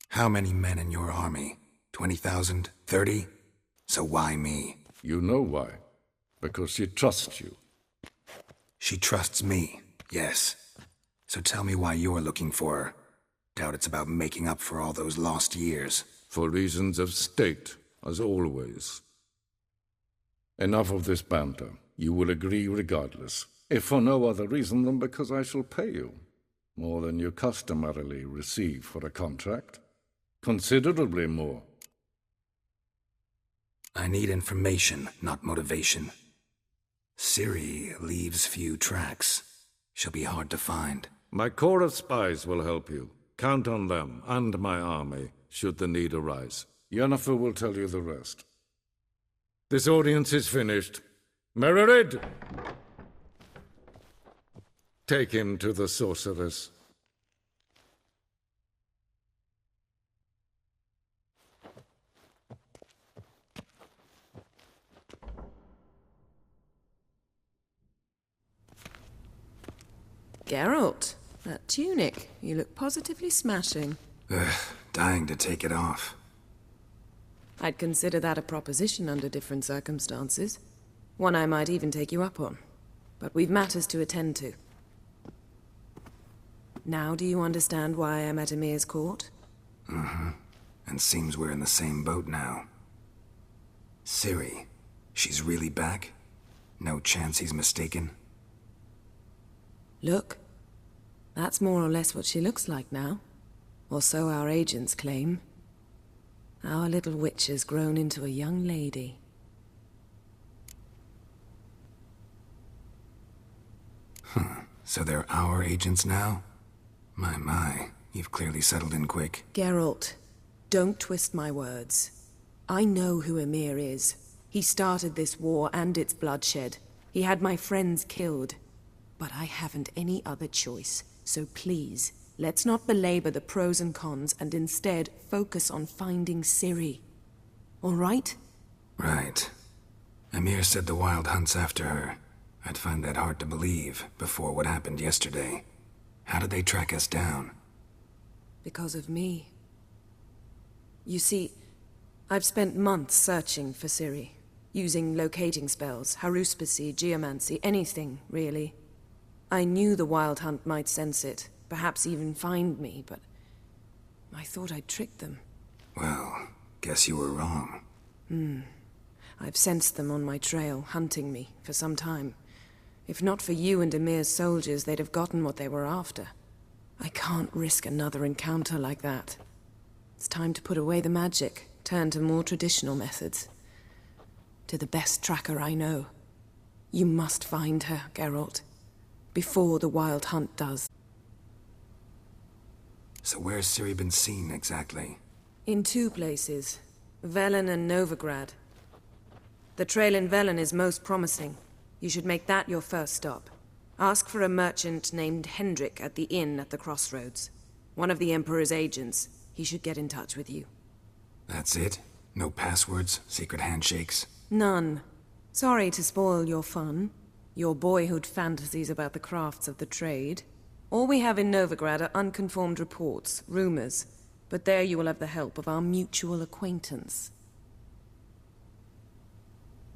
How many men in your army? 20,000? 30? So why me? You know why. Because she trusts you. She trusts me, yes. So tell me why you're looking for her. Doubt it's about making up for all those lost years. For reasons of state, as always. Enough of this banter. You will agree regardless, if for no other reason than because I shall pay you. More than you customarily receive for a contract. Considerably more. I need information, not motivation. Ciri leaves few tracks. She'll be hard to find. My corps of spies will help you. Count on them, and my army, should the need arise. Yennefer will tell you the rest. This audience is finished. Merigold! Take him to the sorceress. Geralt, that tunic. You look positively smashing. Dying to take it off. I'd consider that a proposition under different circumstances. One I might even take you up on. But we've matters to attend to. Now do you understand why I'm at Emhyr's court? Mm-hmm. And seems we're in the same boat now. Ciri, she's really back? No chance he's mistaken? Look, that's more or less what she looks like now. Or so our agents claim. Our little witch has grown into a young lady. So they're our agents now? My, you've clearly settled in quick. Geralt, don't twist my words. I know who Emhyr is. He started this war and its bloodshed. He had my friends killed. But I haven't any other choice. So please, let's not belabor the pros and cons and instead focus on finding Ciri. All right? Right. Emhyr said the Wild Hunt's after her. I'd find that hard to believe before what happened yesterday. How did they track us down? Because of me. You see, I've spent months searching for Ciri, using locating spells, haruspicy, geomancy, anything, really. I knew the Wild Hunt might sense it, perhaps even find me, but I thought I'd tricked them. Well, guess you were wrong. I've sensed them on my trail, hunting me, for some time. If not for you and Emhyr's soldiers, they'd have gotten what they were after. I can't risk another encounter like that. It's time to put away the magic, turn to more traditional methods. To the best tracker I know. You must find her, Geralt. Before the Wild Hunt does. So where's Ciri been seen, exactly? In two places. Velen and Novigrad. The trail in Velen is most promising. You should make that your first stop. Ask for a merchant named Hendrik at the inn at the crossroads. One of the Emperor's agents. He should get in touch with you. That's it? No passwords? Secret handshakes? None. Sorry to spoil your fun. Your boyhood fantasies about the crafts of the trade. All we have in Novigrad are unconformed reports, rumors. But there you will have the help of our mutual acquaintance.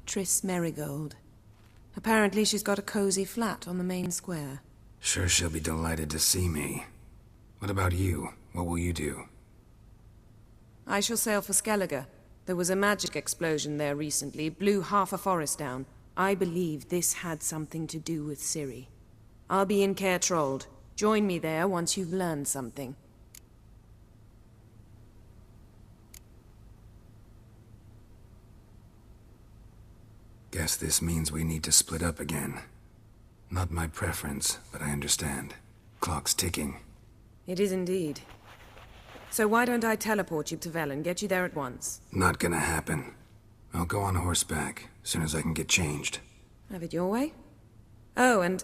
Triss Merigold. Apparently she's got a cozy flat on the main square. Sure she'll be delighted to see me. What about you? What will you do? I shall sail for Skellige. There was a magic explosion there recently, blew half a forest down. I believe this had something to do with Ciri. I'll be in Kaer Trold. Join me there once you've learned something. Guess this means we need to split up again. Not my preference, but I understand. Clock's ticking. It is indeed. So why don't I teleport you to Velen, get you there at once? Not gonna happen. I'll go on horseback, soon as I can get changed. Have it your way? Oh, and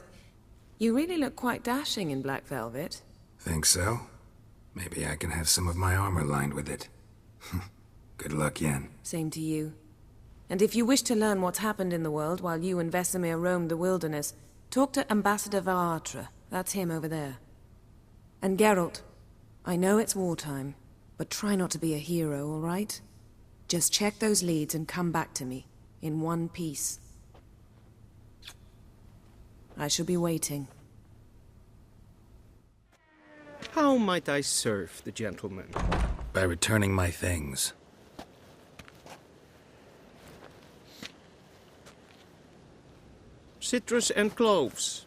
you really look quite dashing in black velvet. Think so? Maybe I can have some of my armor lined with it. Good luck, Yen. Same to you. And if you wish to learn what's happened in the world while you and Vesemir roamed the wilderness, talk to Ambassador Varatra. That's him over there. And Geralt, I know it's wartime, but try not to be a hero, all right? Just check those leads and come back to me, in one piece. I shall be waiting. How might I serve the gentleman? By returning my things. Citrus and cloves.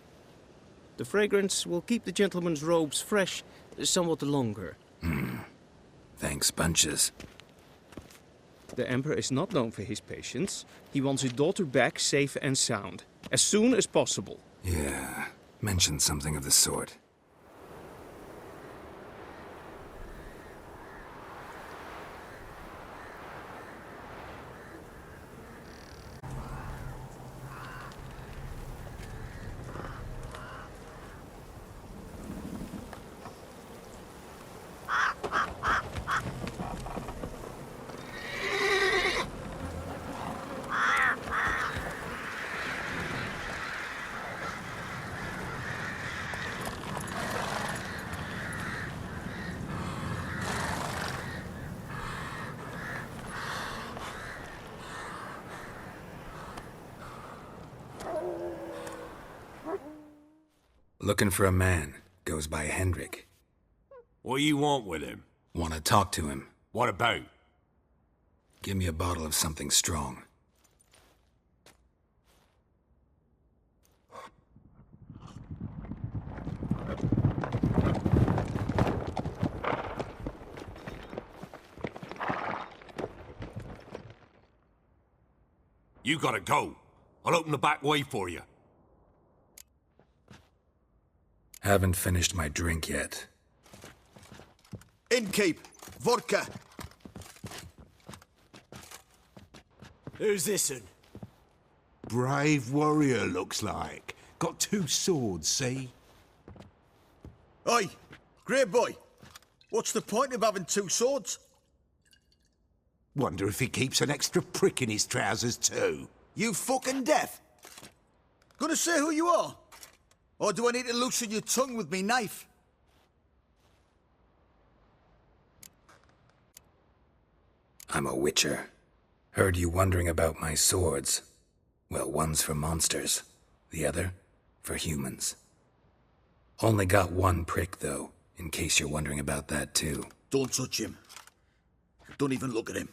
The fragrance will keep the gentleman's robes fresh somewhat longer. Thanks, bunches. The Emperor is not known for his patience. He wants his daughter back safe and sound, as soon as possible. Yeah, mentioned something of the sort. Looking for a man. Goes by Hendrik. What do you want with him? Want to talk to him. What about? Give me a bottle of something strong. You gotta go. I'll open the back way for you. Haven't finished my drink yet. Innkeep, vodka. Who's this'n? Brave warrior, looks like. Got 2 swords, see? Oi, great boy. What's the point of having 2 swords? Wonder if he keeps an extra prick in his trousers too. You fucking deaf? Gonna say who you are? Or do I need to loosen your tongue with me knife? I'm a witcher. Heard you wondering about my swords. Well, one's for monsters, the other for humans. Only got 1 prick, though, in case you're wondering about that, too. Don't touch him. Don't even look at him.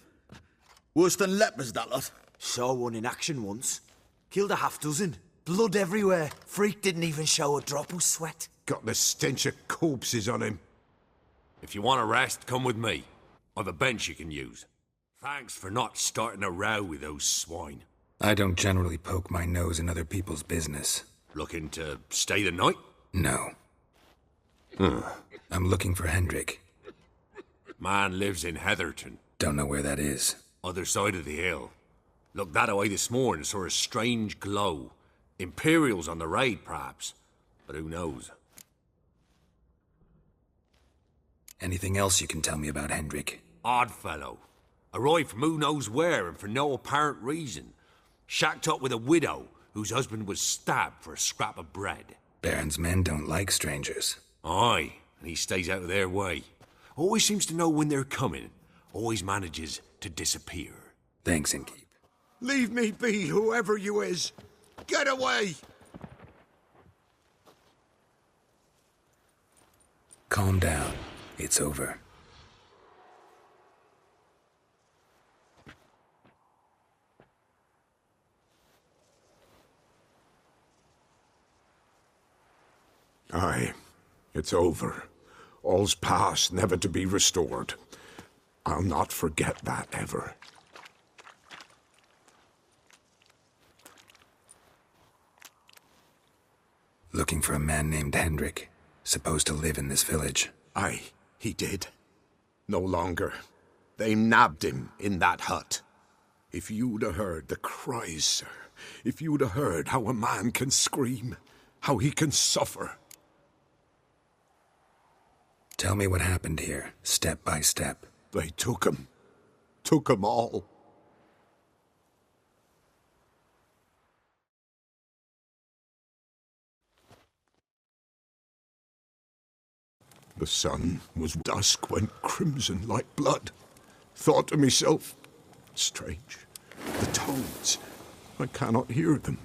Worse than lepers, that lot. Saw one in action once. Killed a half-dozen. Blood everywhere. Freak didn't even show a drop of sweat. Got the stench of corpses on him. If you want a rest, come with me. I've a bench you can use. Thanks for not starting a row with those swine. I don't generally poke my nose in other people's business. Looking to stay the night? No. I'm looking for Hendrik. Man lives in Heatherton. Don't know where that is. Other side of the hill. Looked that away this morning, saw a strange glow. Imperials on the raid, perhaps. But who knows? Anything else you can tell me about Hendrik? Odd fellow. Arrived from who knows where and for no apparent reason. Shacked up with a widow whose husband was stabbed for a scrap of bread. Baron's men don't like strangers. Aye, and he stays out of their way. Always seems to know when they're coming. Always manages to disappear. Thanks, Innkeep. Leave me be, whoever you is. Get away! Calm down. It's over. Aye, it's over. All's past, never to be restored. I'll not forget that ever. Looking for a man named Hendrik, supposed to live in this village. Aye, he did. No longer. They nabbed him in that hut. If you'd have heard the cries, sir, if you'd have heard how a man can scream, how he can suffer. Tell me what happened here, step by step. They took him. Took him all. The sun was dusk went crimson like blood. Thought to myself, strange, the toads, I cannot hear them.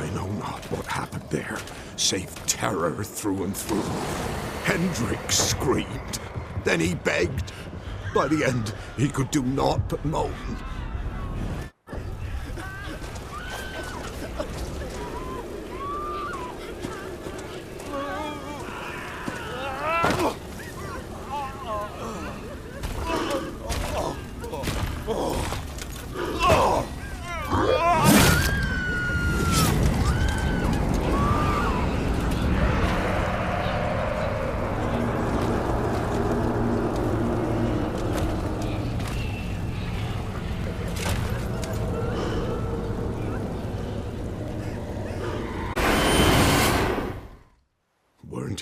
I know not what happened there, save terror through and through. Hendrik screamed. Then he begged. By the end, he could do naught but moan.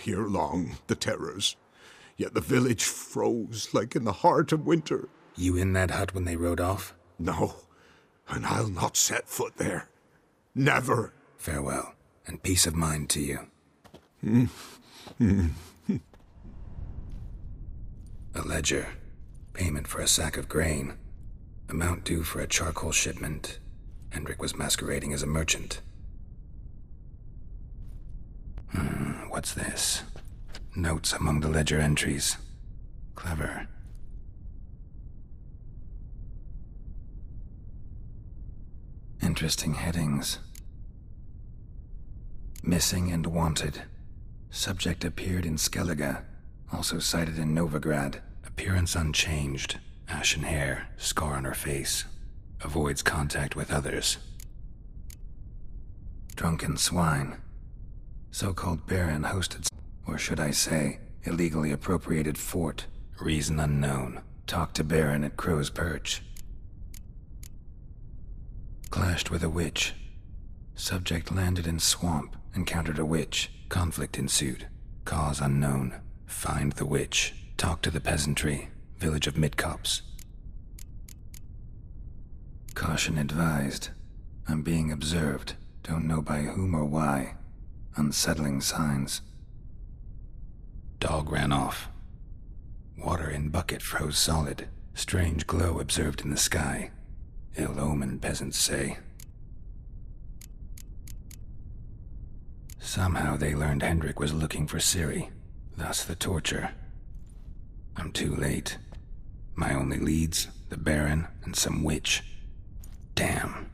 Here long, the terrors. Yet the village froze like in the heart of winter. You in that hut when they rode off? No, and I'll not set foot there. Never. Farewell, and peace of mind to you. A ledger. Payment for a sack of grain. Amount due for a charcoal shipment. Hendrik was masquerading as a merchant. What's this? Notes among the ledger entries. Clever. Interesting headings. Missing and wanted. Subject appeared in Skellige. Also cited in Novigrad. Appearance unchanged. Ashen hair. Scar on her face. Avoids contact with others. Drunken swine. So-called Baron hosted, or should I say, illegally appropriated fort. Reason unknown. Talked to Baron at Crow's Perch. Clashed with a witch. Subject landed in swamp, encountered a witch. Conflict ensued. Cause unknown. Find the witch. Talk to the peasantry. Village of Midcopse. Caution advised. I'm being observed. Don't know by whom or why. Unsettling signs. Dog ran off. Water in bucket froze solid. Strange glow observed in the sky. Ill omen, peasants say. Somehow they learned Hendrik was looking for Ciri. Thus the torture. I'm too late. My only leads, the Baron and some witch. Damn.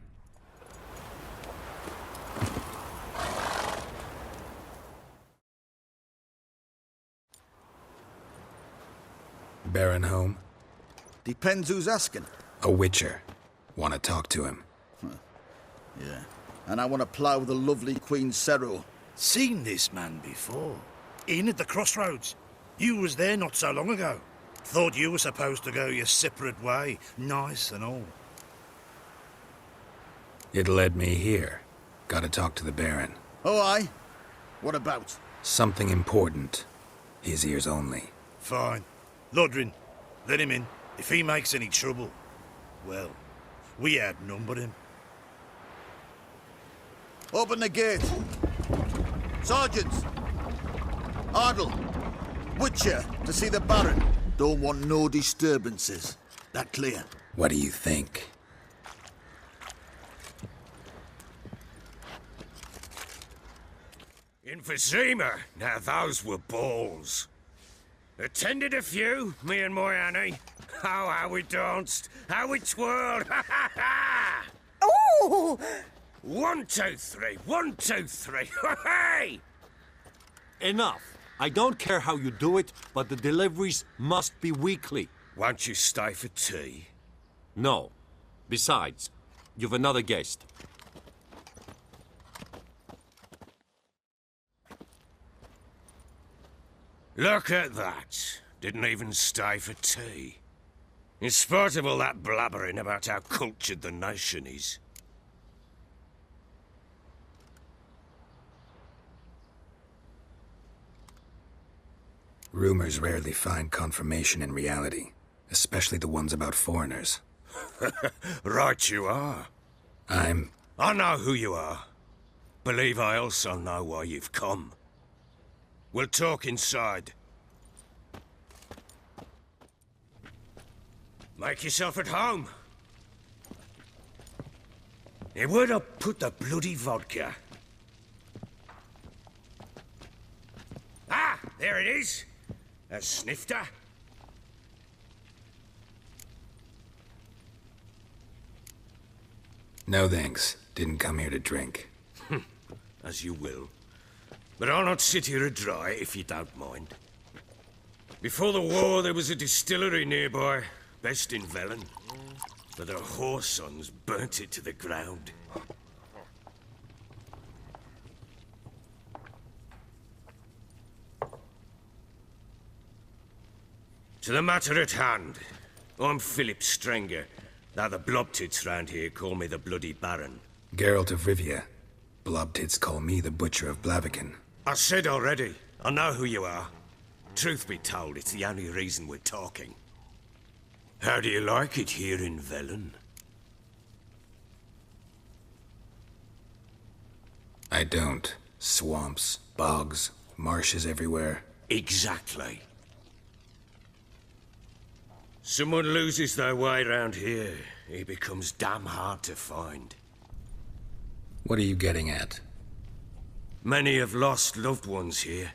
Baron home? Depends who's asking. A witcher. Want to talk to him. Yeah. And I want to plough the lovely Queen Cero. Seen this man before. In at the crossroads. You was there not so long ago. Thought you were supposed to go your separate way. Nice and all. It led me here. Gotta talk to the Baron. Oh, aye? What about? Something important. His ears only. Fine. Lodrin, let him in. If he makes any trouble, well, we outnumber him. Open the gate. Sergeants! Ardle! Witcher, to see the Baron. Don't want no disturbances. That clear? What do you think? Emphysema. Now those were balls. Attended a few, me and Morhen. Oh, how we danced, how we twirled, ha ha ha! Oh! 1, 2, 3, 1, 2, 3, hey! Enough. I don't care how you do it, but the deliveries must be weekly. Won't you stay for tea? No. Besides, you've another guest. Look at that. Didn't even stay for tea. In spite of all that blabbering about how cultured the nation is. Rumors rarely find confirmation in reality, especially the ones about foreigners. Right you are. I know who you are. Believe I also know why you've come. We'll talk inside. Make yourself at home. Where'd I put the bloody vodka? there it is. A snifter. No thanks. Didn't come here to drink. As you will. But I'll not sit here dry if you don't mind. Before the war, there was a distillery nearby, best in Velen. But our whoresons burnt it to the ground. To the matter at hand. I'm Philip Strenger, though the blobtits round here call me the Bloody Baron. Geralt of Rivia. Blobtits call me the Butcher of Blaviken. I said already, I know who you are. Truth be told, it's the only reason we're talking. How do you like it here in Velen? I don't. Swamps, bogs, marshes everywhere. Exactly. Someone loses their way round here, he becomes damn hard to find. What are you getting at? Many have lost loved ones here.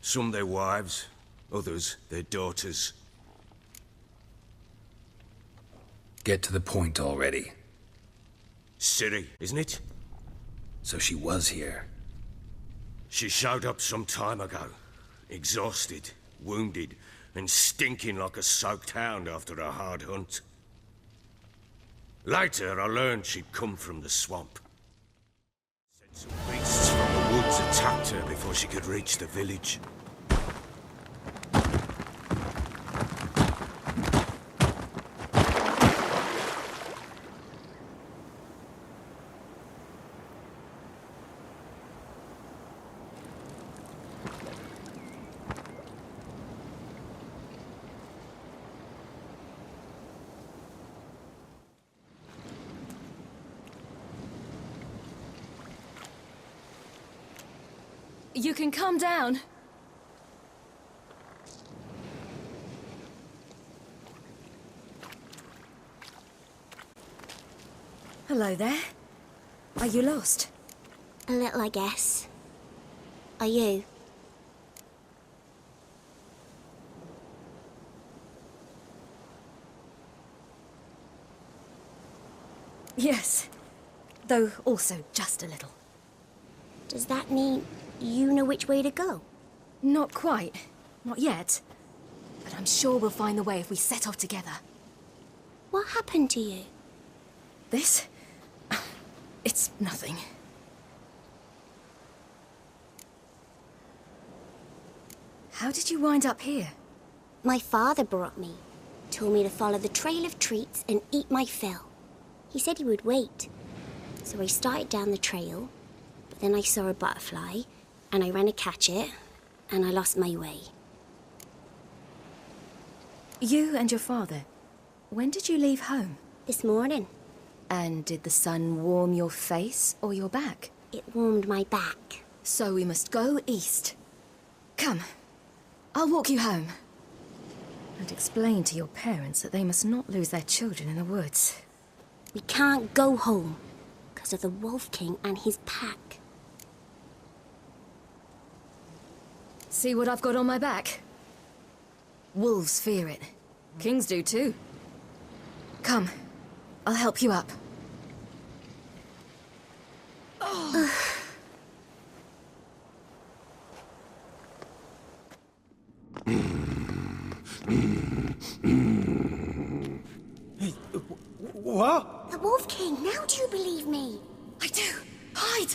Some their wives, others their daughters. Get to the point already. Ciri, isn't it? So she was here. She showed up some time ago. Exhausted, wounded, and stinking like a soaked hound after a hard hunt. Later, I learned she'd come from the swamp. Said some beasts from the woods attacked her before she could reach the village. You can calm down. Hello there. Are you lost? A little, I guess. Are you? Yes. Though also just a little. Does that mean you know which way to go? Not quite. Not yet. But I'm sure we'll find the way if we set off together. What happened to you? This? It's nothing. How did you wind up here? My father brought me. Told me to follow the trail of treats and eat my fill. He said he would wait. So I started down the trail, but then I saw a butterfly, and I ran to catch it, and I lost my way. You and your father, when did you leave home? This morning. And did the sun warm your face or your back? It warmed my back. So we must go east. Come, I'll walk you home. And explain to your parents that they must not lose their children in the woods. We can't go home, because of the Wolf King and his pack. See what I've got on my back? Wolves fear it. Kings do too. Come, I'll help you up. Oh. What? The Wolf King, now do you believe me? I do. Hide!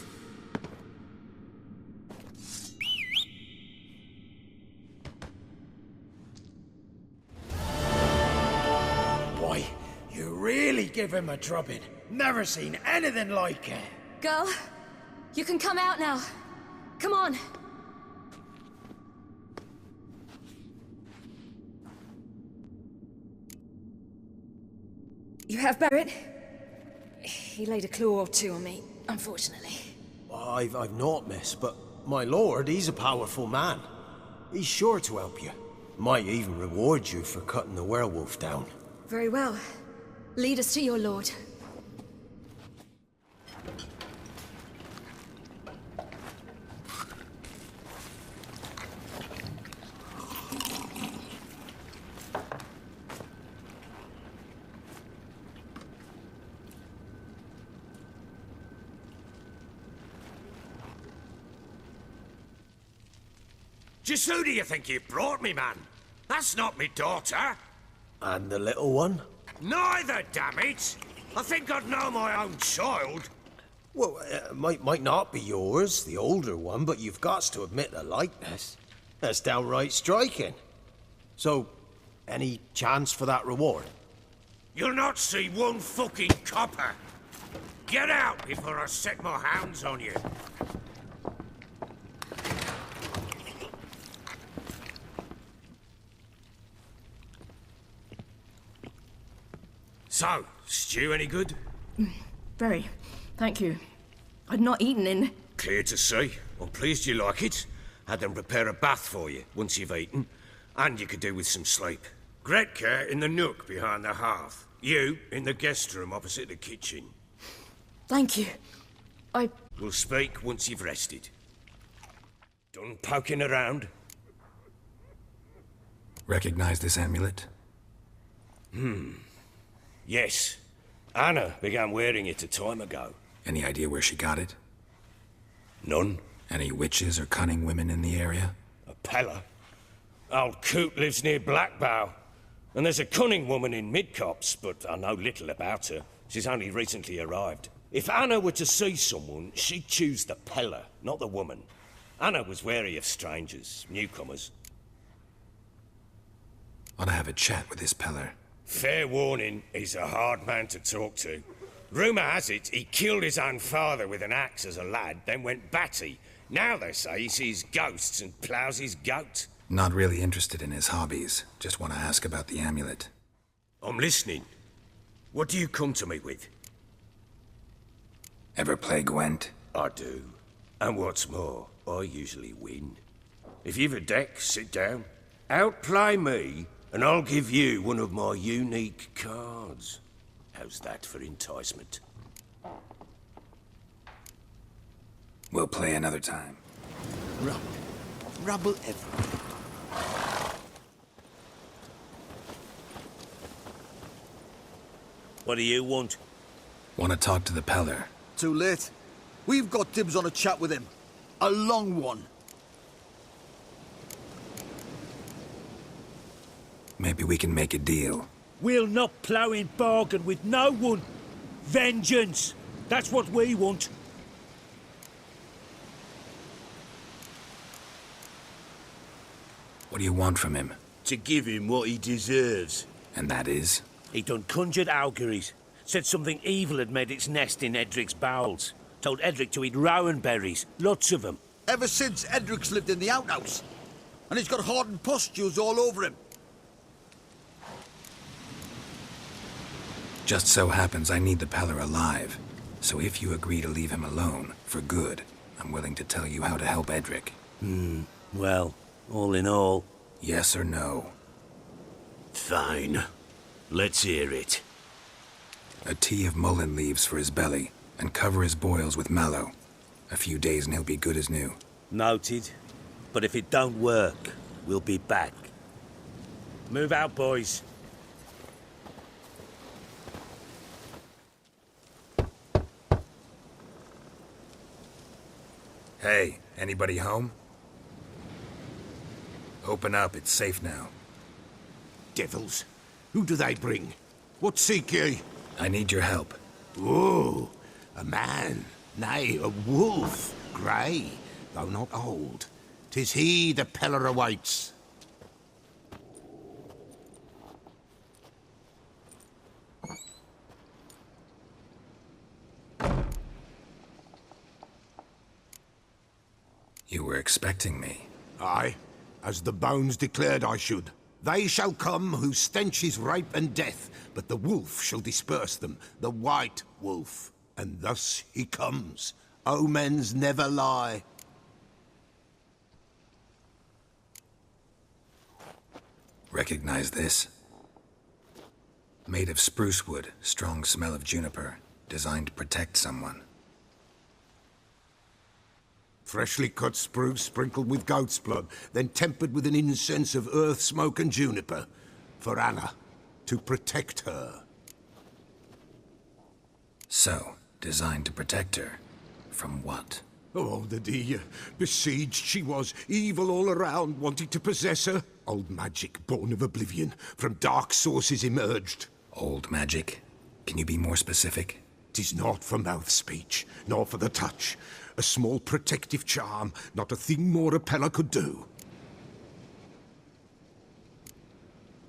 Why, you really give him a drubbing. Never seen anything like it. Girl, you can come out now. Come on. You have Barrett? He laid a claw or two on me, unfortunately. I've not, miss, but my lord, he's a powerful man. He's sure to help you. Might even reward you for cutting the werewolf down. Very well. Lead us to your lord. Just who do you think you've brought me, man? That's not me daughter. And the little one? Neither, damn it! I think I'd know my own child. Well, might not be yours, the older one, but you've got to admit the likeness. That's downright striking. So, any chance for that reward? You'll not see one fucking copper. Get out before I set my hounds on you. So, stew any good? Very. Thank you. I'd not eaten in... Clear to see. I'm pleased you like it. Had them prepare a bath for you once you've eaten. And you could do with some sleep. Gretka in the nook behind the hearth. You in the guest room opposite the kitchen. Thank you. We'll speak once you've rested. Done poking around? Recognize this amulet? Yes. Anna began wearing it a time ago. Any idea where she got it? None. Any witches or cunning women in the area? A Peller. Old Coot lives near Blackbow. And there's a cunning woman in Midcopse, but I know little about her. She's only recently arrived. If Anna were to see someone, she'd choose the Peller, not the woman. Anna was wary of strangers, newcomers. Ought to have a chat with this Peller. Fair warning, he's a hard man to talk to. Rumour has it he killed his own father with an axe as a lad, then went batty. Now they say he sees ghosts and ploughs his goat. Not really interested in his hobbies. Just want to ask about the amulet. I'm listening. What do you come to me with? Ever play Gwent? I do. And what's more, I usually win. If you've a deck, sit down. Outplay me, and I'll give you one of my unique cards. How's that for enticement? We'll play another time. Rubble everywhere. What do you want? Want to talk to the Peller. Too late. We've got dibs on a chat with him. A long one. Maybe we can make a deal. We'll not plough in bargain with no one. Vengeance. That's what we want. What do you want from him? To give him what he deserves. And that is? He done conjured auguries. Said something evil had made its nest in Edric's bowels. Told Edric to eat rowan berries. Lots of them. Ever since Edric's lived in the outhouse. And he's got hardened pustules all over him. Just so happens I need the Peller alive. So if you agree to leave him alone, for good, I'm willing to tell you how to help Edric. Well, all in all... Yes or no? Fine. Let's hear it. A tea of mullein leaves for his belly, and cover his boils with mallow. A few days and he'll be good as new. Noted. But if it don't work, we'll be back. Move out, boys. Hey, anybody home? Open up, it's safe now. Devils. Who do they bring? What seek ye? I need your help. Oh, a man. Nay, a wolf. Grey, though not old. 'Tis he the Peller awaits. You were expecting me. Aye, as the bones declared I should. They shall come whose stench is rape and death, but the wolf shall disperse them, the white wolf. And thus he comes. Omens never lie. Recognize this? Made of spruce wood, strong smell of juniper, designed to protect someone. Freshly cut spruce sprinkled with goat's blood, then tempered with an incense of earth, smoke and juniper. For Anna, to protect her. So, designed to protect her. From what? Oh, the besieged she was, evil all around, wanting to possess her. Old magic, born of oblivion, from dark sources emerged. Old magic? Can you be more specific? 'Tis not for mouth speech, nor for the touch. A small protective charm, not a thing more Apella could do.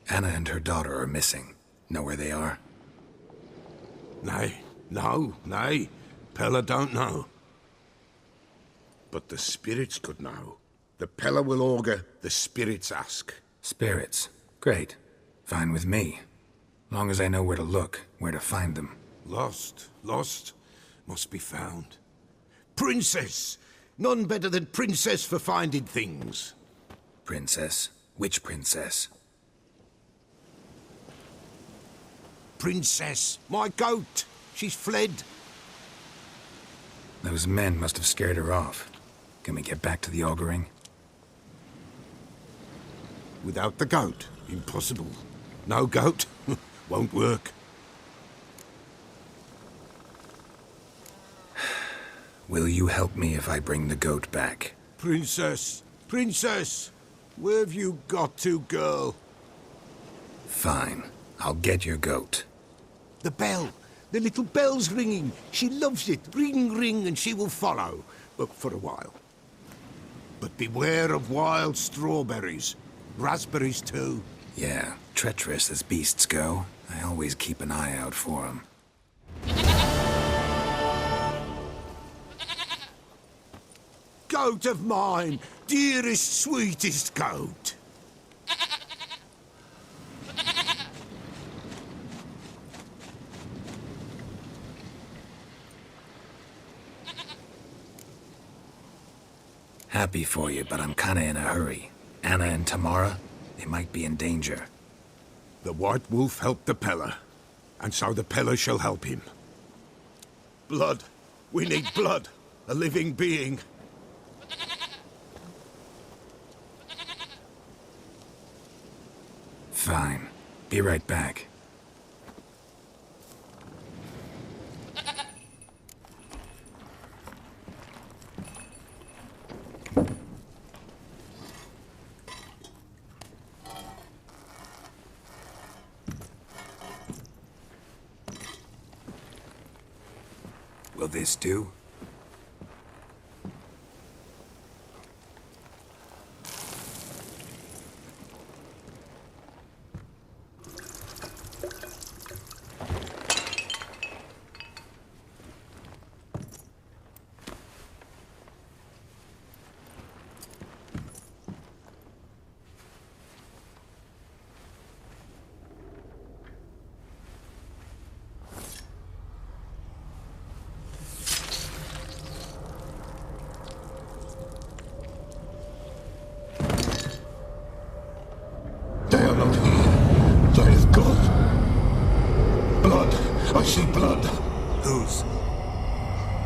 Anna and her daughter are missing. Know where they are? Nay, Pella don't know. But the spirits could know. The Pella will augur, the spirits ask. Spirits? Great. Fine with me. Long as I know where to look, where to find them. Lost, must be found. Princess! None better than Princess for finding things. Princess? Which princess? Princess, my goat! She's fled. Those men must have scared her off. Can we get back to the auguring? Without the goat, impossible. No goat, won't work. Will you help me if I bring the goat back? Princess! Where have you got to, girl? Fine. I'll get your goat. The bell! The little bell's ringing. She loves it. Ring, ring, and she will follow. But for a while. But beware of wild strawberries. Raspberries, too. Yeah, treacherous as beasts go. I always keep an eye out for them. Goat of mine! Dearest, sweetest goat! Happy for you, but I'm kinda in a hurry. Anna and Tamara, they might be in danger. The White Wolf helped the Pella, and so the Pella shall help him. Blood. We need blood. A living being. Fine. Be right back. Will this do? They are not here. They have gone. Blood. I see blood. Whose?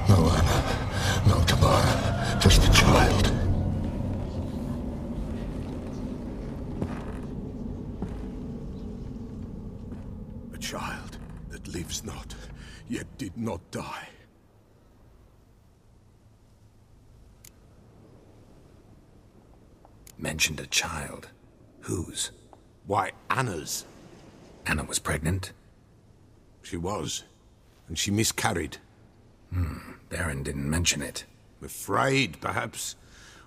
No Anna. No Tamara. Just the child. A child that lives not, yet did not die. Mentioned a child. Whose? Why, Anna's. Anna was pregnant? She was. And she miscarried. Baron didn't mention it. Afraid, perhaps.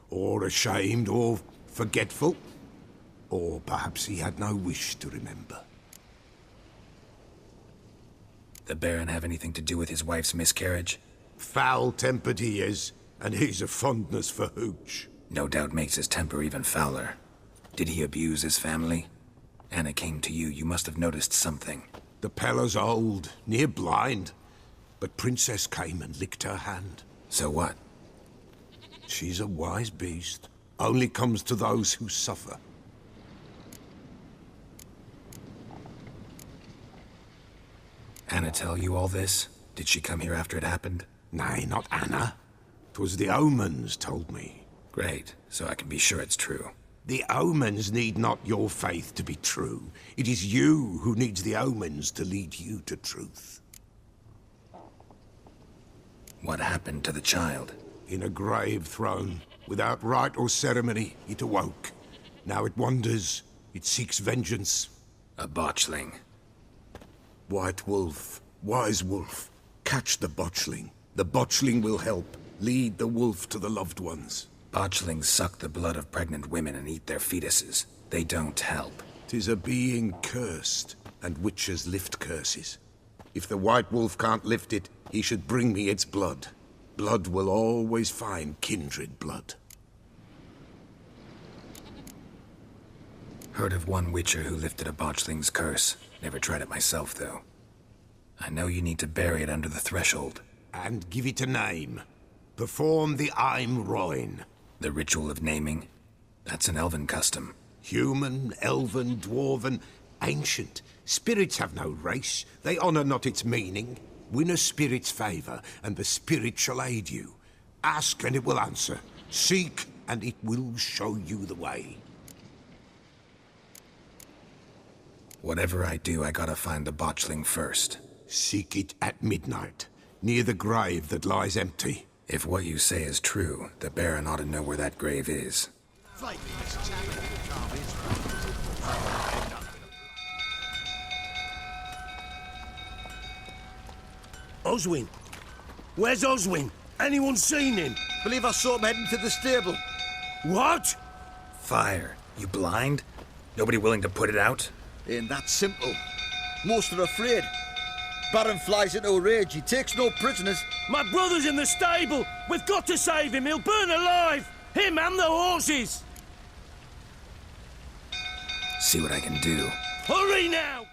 Or ashamed, or forgetful. Or perhaps he had no wish to remember. The Baron have anything to do with his wife's miscarriage? Foul-tempered he is, and he's a fondness for hooch. No doubt makes his temper even fouler. Did he abuse his family? Anna came to you. You must have noticed something. The Pella's old, near blind. But Princess came and licked her hand. So what? She's a wise beast. Only comes to those who suffer. Anna tell you all this? Did she come here after it happened? Nay, not Anna. 'Twas the omens told me. Great, so I can be sure it's true. The omens need not your faith to be true. It is you who needs the omens to lead you to truth. What happened to the child? in a grave thrown. Without rite or ceremony, it awoke. Now it wanders, it seeks vengeance. A botchling. White wolf, wise wolf, catch the botchling. The botchling will help. Lead the wolf to the loved ones. Botchlings suck the blood of pregnant women and eat their fetuses. They don't help. 'Tis a being cursed, and witches lift curses. If the white wolf can't lift it, he should bring me its blood. Blood will always find kindred blood. Heard of one witcher who lifted a botchling's curse. Never tried it myself, though. I know you need to bury it under the threshold. And give it a name. Perform the Aim Roin. The ritual of naming? That's an elven custom. Human, elven, dwarven, ancient. Spirits have no race. They honor not its meaning. Win a spirit's favor, and the spirit shall aid you. Ask, and it will answer. Seek, and it will show you the way. Whatever I do, I gotta find the botchling first. Seek it at midnight, near the grave that lies empty. If what you say is true, the Baron ought to know where that grave is. Oswin! Where's Oswin? Anyone seen him? Believe I saw him heading to the stable. What? Fire. You blind? Nobody willing to put it out? Ain't that simple. Most are afraid. Baron flies into a rage. He takes no prisoners. My brother's in the stable! We've got to save him! He'll burn alive! Him and the horses! See what I can do. Hurry now!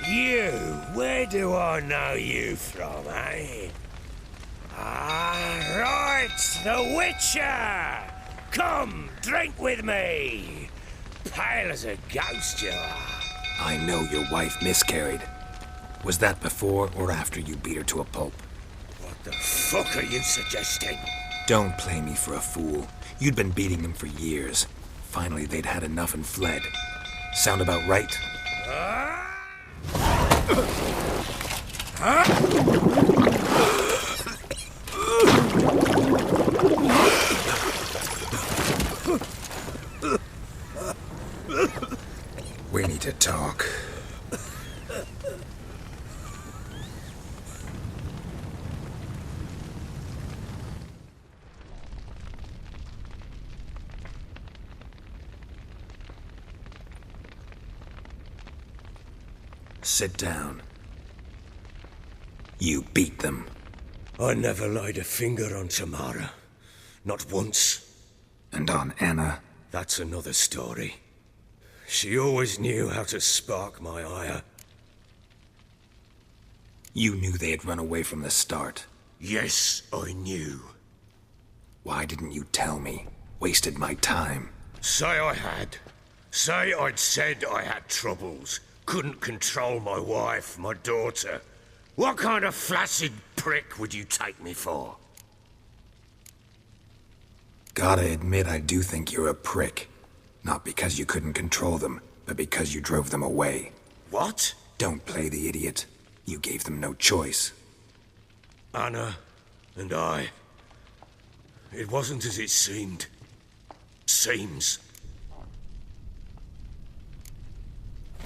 You, where do I know you from, eh? Ah, right, the Witcher! Come, drink with me! Pale as a ghost you are. I know your wife miscarried. Was that before or after you beat her to a pulp? What the fuck are you suggesting? Don't play me for a fool. You'd been beating them for years. Finally, they'd had enough and fled. Sound about right? We need to talk. Sit down. You beat them. I never laid a finger on Tamara. Not once. And on Anna? That's another story. She always knew how to spark my ire. You knew they had run away from the start. Yes, I knew. Why didn't you tell me? Wasted my time. Say I had. Say I'd said I had troubles. Couldn't control my wife, my daughter. What kind of flaccid prick would you take me for? Gotta admit, I do think you're a prick. Not because you couldn't control them, but because you drove them away. What? Don't play the idiot. You gave them no choice. Anna and I... It wasn't as it seemed. Seems.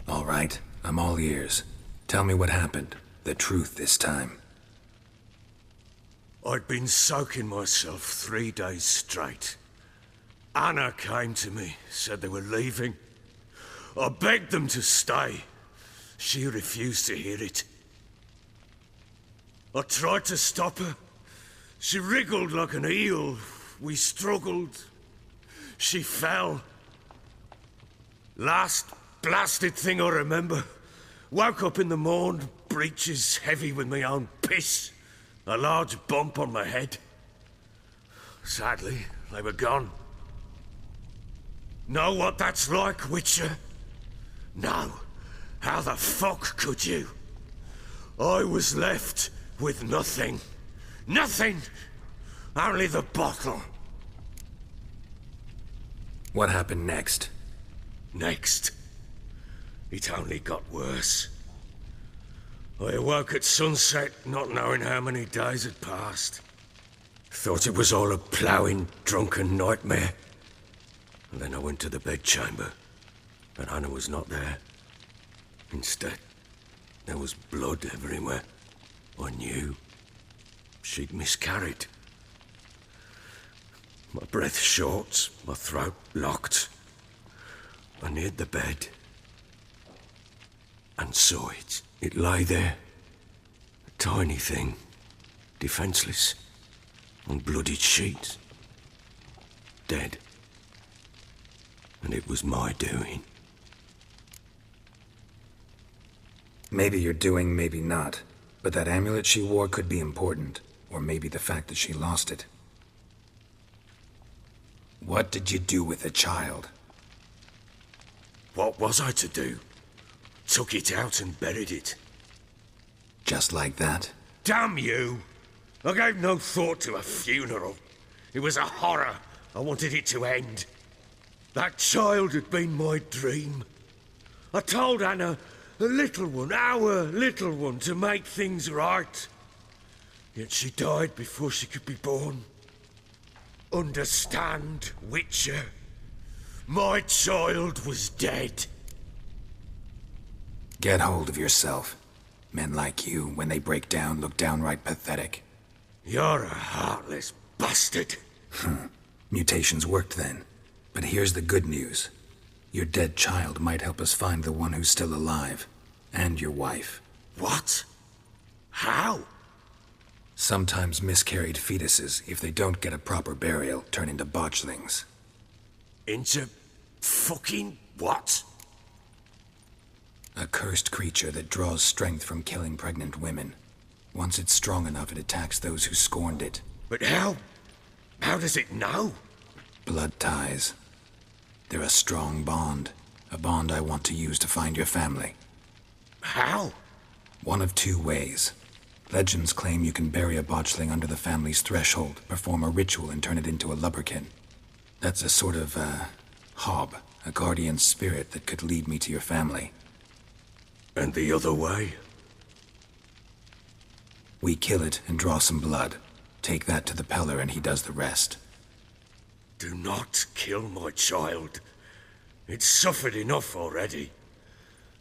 All right, I'm all ears. Tell me what happened. The truth this time. I'd been soaking myself 3 days straight. Anna came to me, said they were leaving. I begged them to stay. She refused to hear it. I tried to stop her. She wriggled like an eel. We struggled. She fell. Last blasted thing I remember. Woke up in the morn, breeches heavy with my own piss. A large bump on my head. Sadly, they were gone. Know what that's like, Witcher? No. How the fuck could you? I was left with nothing. Nothing! Only the bottle. What happened next? Next? It only got worse. I awoke at sunset, not knowing how many days had passed. Thought it was all a ploughing, drunken nightmare. And then I went to the bedchamber, and Anna was not there. Instead, there was blood everywhere. I knew she'd miscarried. My breath short, my throat locked. I neared the bed and saw it. It lay there, a tiny thing, defenseless, on bloodied sheets, dead. And it was my doing. Maybe your doing, maybe not. But that amulet she wore could be important. Or maybe the fact that she lost it. What did you do with the child? What was I to do? Took it out and buried it. Just like that? Damn you! I gave no thought to a funeral. It was a horror. I wanted it to end. That child had been my dream. I told Anna, the little one, our little one, to make things right. Yet she died before she could be born. Understand, Witcher? My child was dead. Get hold of yourself. Men like you, when they break down, look downright pathetic. You're a heartless bastard. Mutations worked then. But here's the good news. Your dead child might help us find the one who's still alive. And your wife. What? How? Sometimes miscarried fetuses, if they don't get a proper burial, turn into botchlings. Into fucking what? A cursed creature that draws strength from killing pregnant women. Once it's strong enough, it attacks those who scorned it. But how? How does it know? Blood ties. They're a strong bond. A bond I want to use to find your family. How? One of two ways. Legends claim you can bury a botchling under the family's threshold, perform a ritual, and turn it into a lubberkin. That's a sort of, hob, a guardian spirit that could lead me to your family. And the other way? We kill it and draw some blood. Take that to the Peller and he does the rest. Do not kill my child. It's suffered enough already.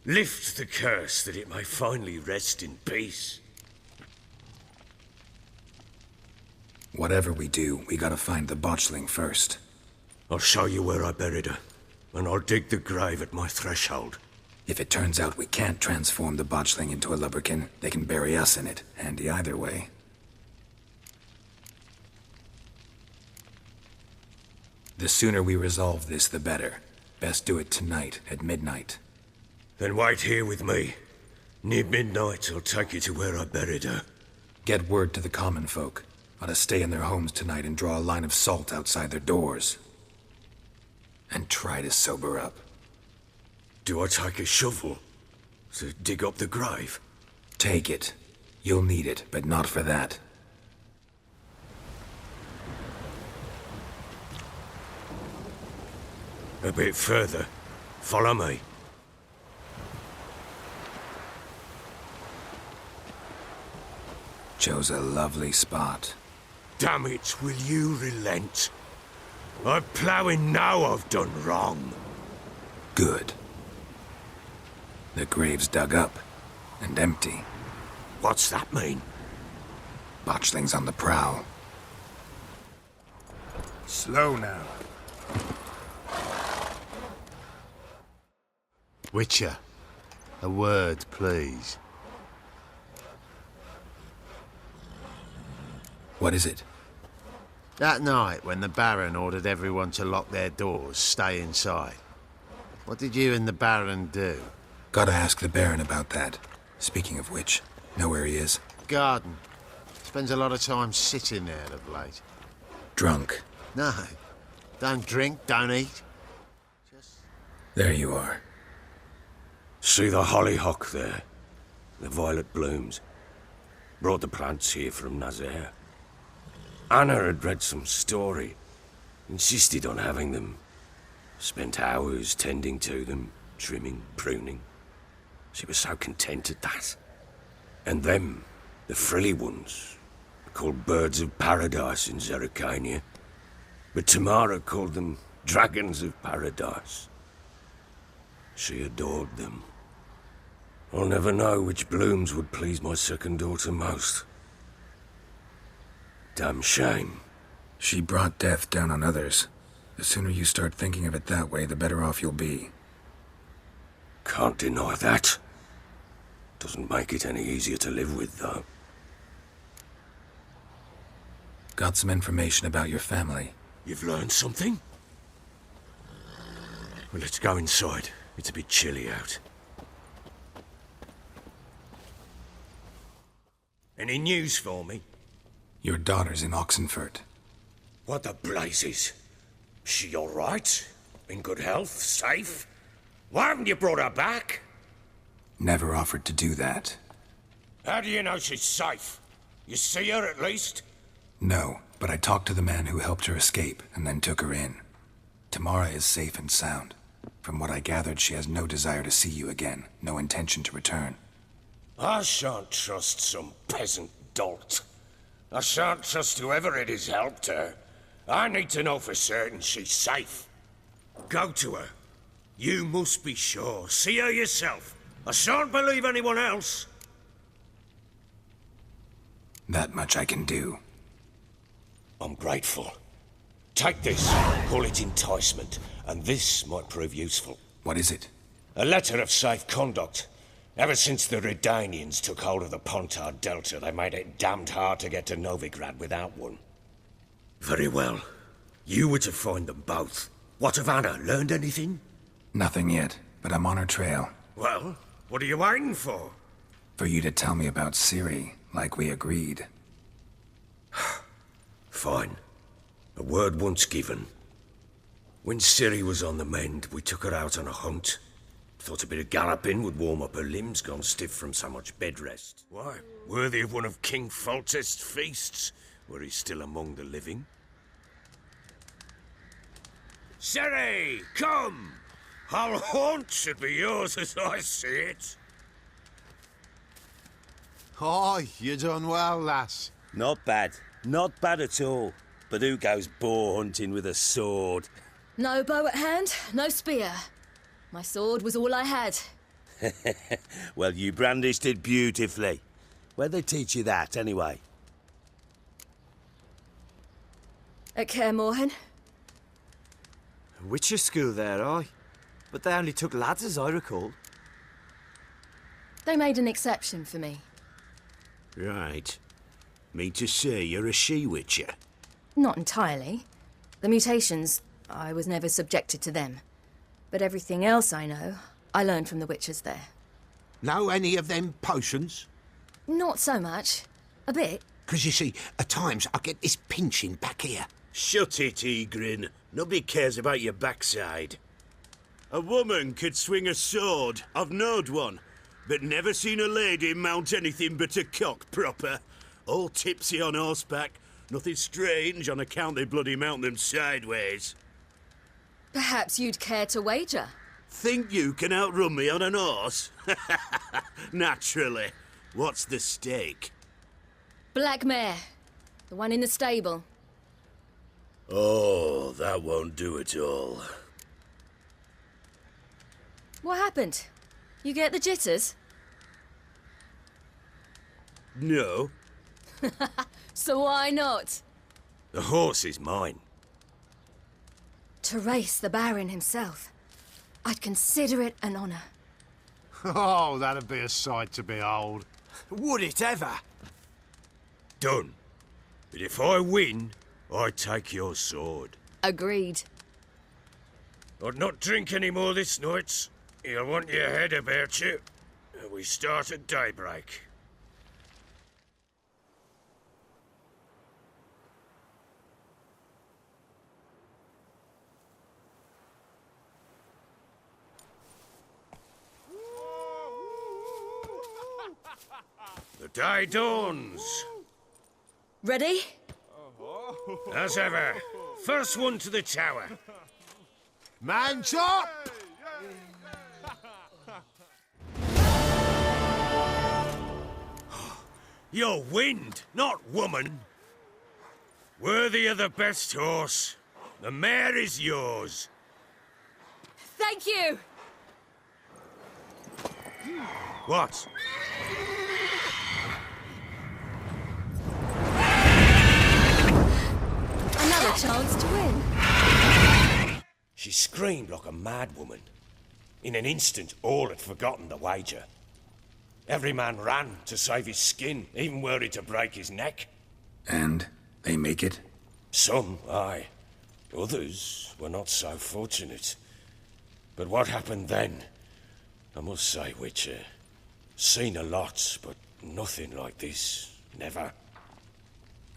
Lift the curse that it may finally rest in peace. Whatever we do, we gotta find the botchling first. I'll show you where I buried her, and I'll dig the grave at my threshold. If it turns out we can't transform the botchling into a lubberkin, they can bury us in it. Handy either way. The sooner we resolve this, the better. Best do it tonight, at midnight. Then wait here with me. Near midnight, I'll take you to where I buried her. Get word to the common folk. Ought to stay in their homes tonight and draw a line of salt outside their doors. And try to sober up. Do I take a shovel to dig up the grave? Take it. You'll need it, but not for that. A bit further. Follow me. Chose a lovely spot. Damn it, will you relent? I'm ploughing now I've done wrong. Good. The grave's dug up and empty. What's that mean? Botchling's on the prowl. Slow now. Witcher, a word, please. What is it? That night when the Baron ordered everyone to lock their doors, stay inside. What did you and the Baron do? Gotta ask the Baron about that. Speaking of which, know where he is? Garden. Spends a lot of time sitting there of late. Drunk. No. Don't drink, don't eat. There you are. See the hollyhock there? The violet blooms. Brought the plants here from Nazaire. Anna had read some story. Insisted on having them. Spent hours tending to them, trimming, pruning. She was so content at that. And them, the frilly ones, called birds of paradise in Zerrikania. But Tamara called them dragons of paradise. She adored them. I'll never know which blooms would please my second daughter most. Damn shame. She brought death down on others. The sooner you start thinking of it that way, the better off you'll be. Can't deny that. Doesn't make it any easier to live with, though. Got some information about your family. You've learned something? Well, let's go inside. It's a bit chilly out. Any news for me? Your daughter's in Oxenfurt. What the blazes? She all right? In good health? Safe? Why haven't you brought her back? Never offered to do that. How do you know she's safe? You see her at least? No, but I talked to the man who helped her escape and then took her in. Tamara is safe and sound. From what I gathered, she has no desire to see you again, no intention to return. I shan't trust some peasant dolt. I shan't trust whoever it is helped her. I need to know for certain she's safe. Go to her. You must be sure. See her yourself. I shan't believe anyone else. That much I can do. I'm grateful. Take this. Call it enticement. And this might prove useful. What is it? A letter of safe conduct. Ever since the Redanians took hold of the Pontar Delta, they made it damned hard to get to Novigrad without one. Very well. You were to find them both. What of Anna? Learned anything? Nothing yet, but I'm on her trail. Well, what are you waiting for? For you to tell me about Ciri, like we agreed. Fine. A word once given. When Ciri was on the mend, we took her out on a hunt. Thought a bit of galloping would warm up her limbs, gone stiff from so much bed rest. Why, worthy of one of King Foltest's feasts, where he's still among the living. Ciri, come! Our haunt should be yours as I see it. Aye, you done well, lass. Not bad. Not bad at all. But who goes boar hunting with a sword? No bow at hand, no spear. My sword was all I had. Well, you brandished it beautifully. Where'd they teach you that, anyway? At Kaer Morhen. Witcher school there, aye. But they only took lads, as I recall. They made an exception for me. Right. Mean to say you're a she-witcher? Not entirely. The mutations, I was never subjected to them. But everything else I know, I learned from the witchers there. Know any of them potions? Not so much. A bit. 'Cause you see, at times I get this pinching back here. Shut it, Egrin. Nobody cares about your backside. A woman could swing a sword. I've knowed one. But never seen a lady mount anything but a cock proper. All tipsy on horseback. Nothing strange on account they bloody mount them sideways. Perhaps you'd care to wager? Think you can outrun me on an horse? Naturally. What's the stake? Black mare. The one in the stable. Oh, that won't do at all. What happened? You get the jitters? No. So why not? The horse is mine. To race the Baron himself. I'd consider it an honour. Oh, that'd be a sight to behold. Would it ever? Done. But if I win, I take your sword. Agreed. I'd not drink any more this night. You'll want your head about you. We start at daybreak. The day dawns. Ready? As ever. First one to the tower. Man's up! You're wind, not woman. Worthy of the best horse. The mare is yours. Thank you! What? Another chance to win. She screamed like a mad woman. In an instant, all had forgotten the wager. Every man ran to save his skin, even were it to break his neck. And they make it? Some, aye. Others were not so fortunate. But what happened then? I must say, Witcher, seen a lot, but nothing like this. Never.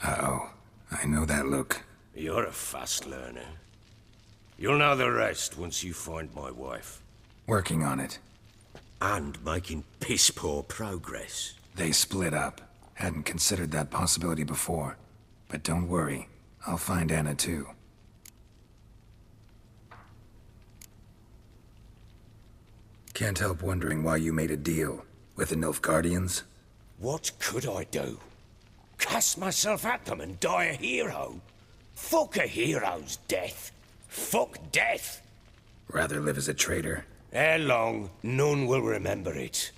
Uh-oh. I know that look. You're a fast learner. You'll know the rest once you find my wife. Working on it. And making piss-poor progress. They split up. Hadn't considered that possibility before. But don't worry. I'll find Anna too. Can't help wondering why you made a deal with the Nilfgaardians. What could I do? Cast myself at them and die a hero? Fuck a hero's death. Fuck death. Rather live as a traitor. Ere long, none will remember it.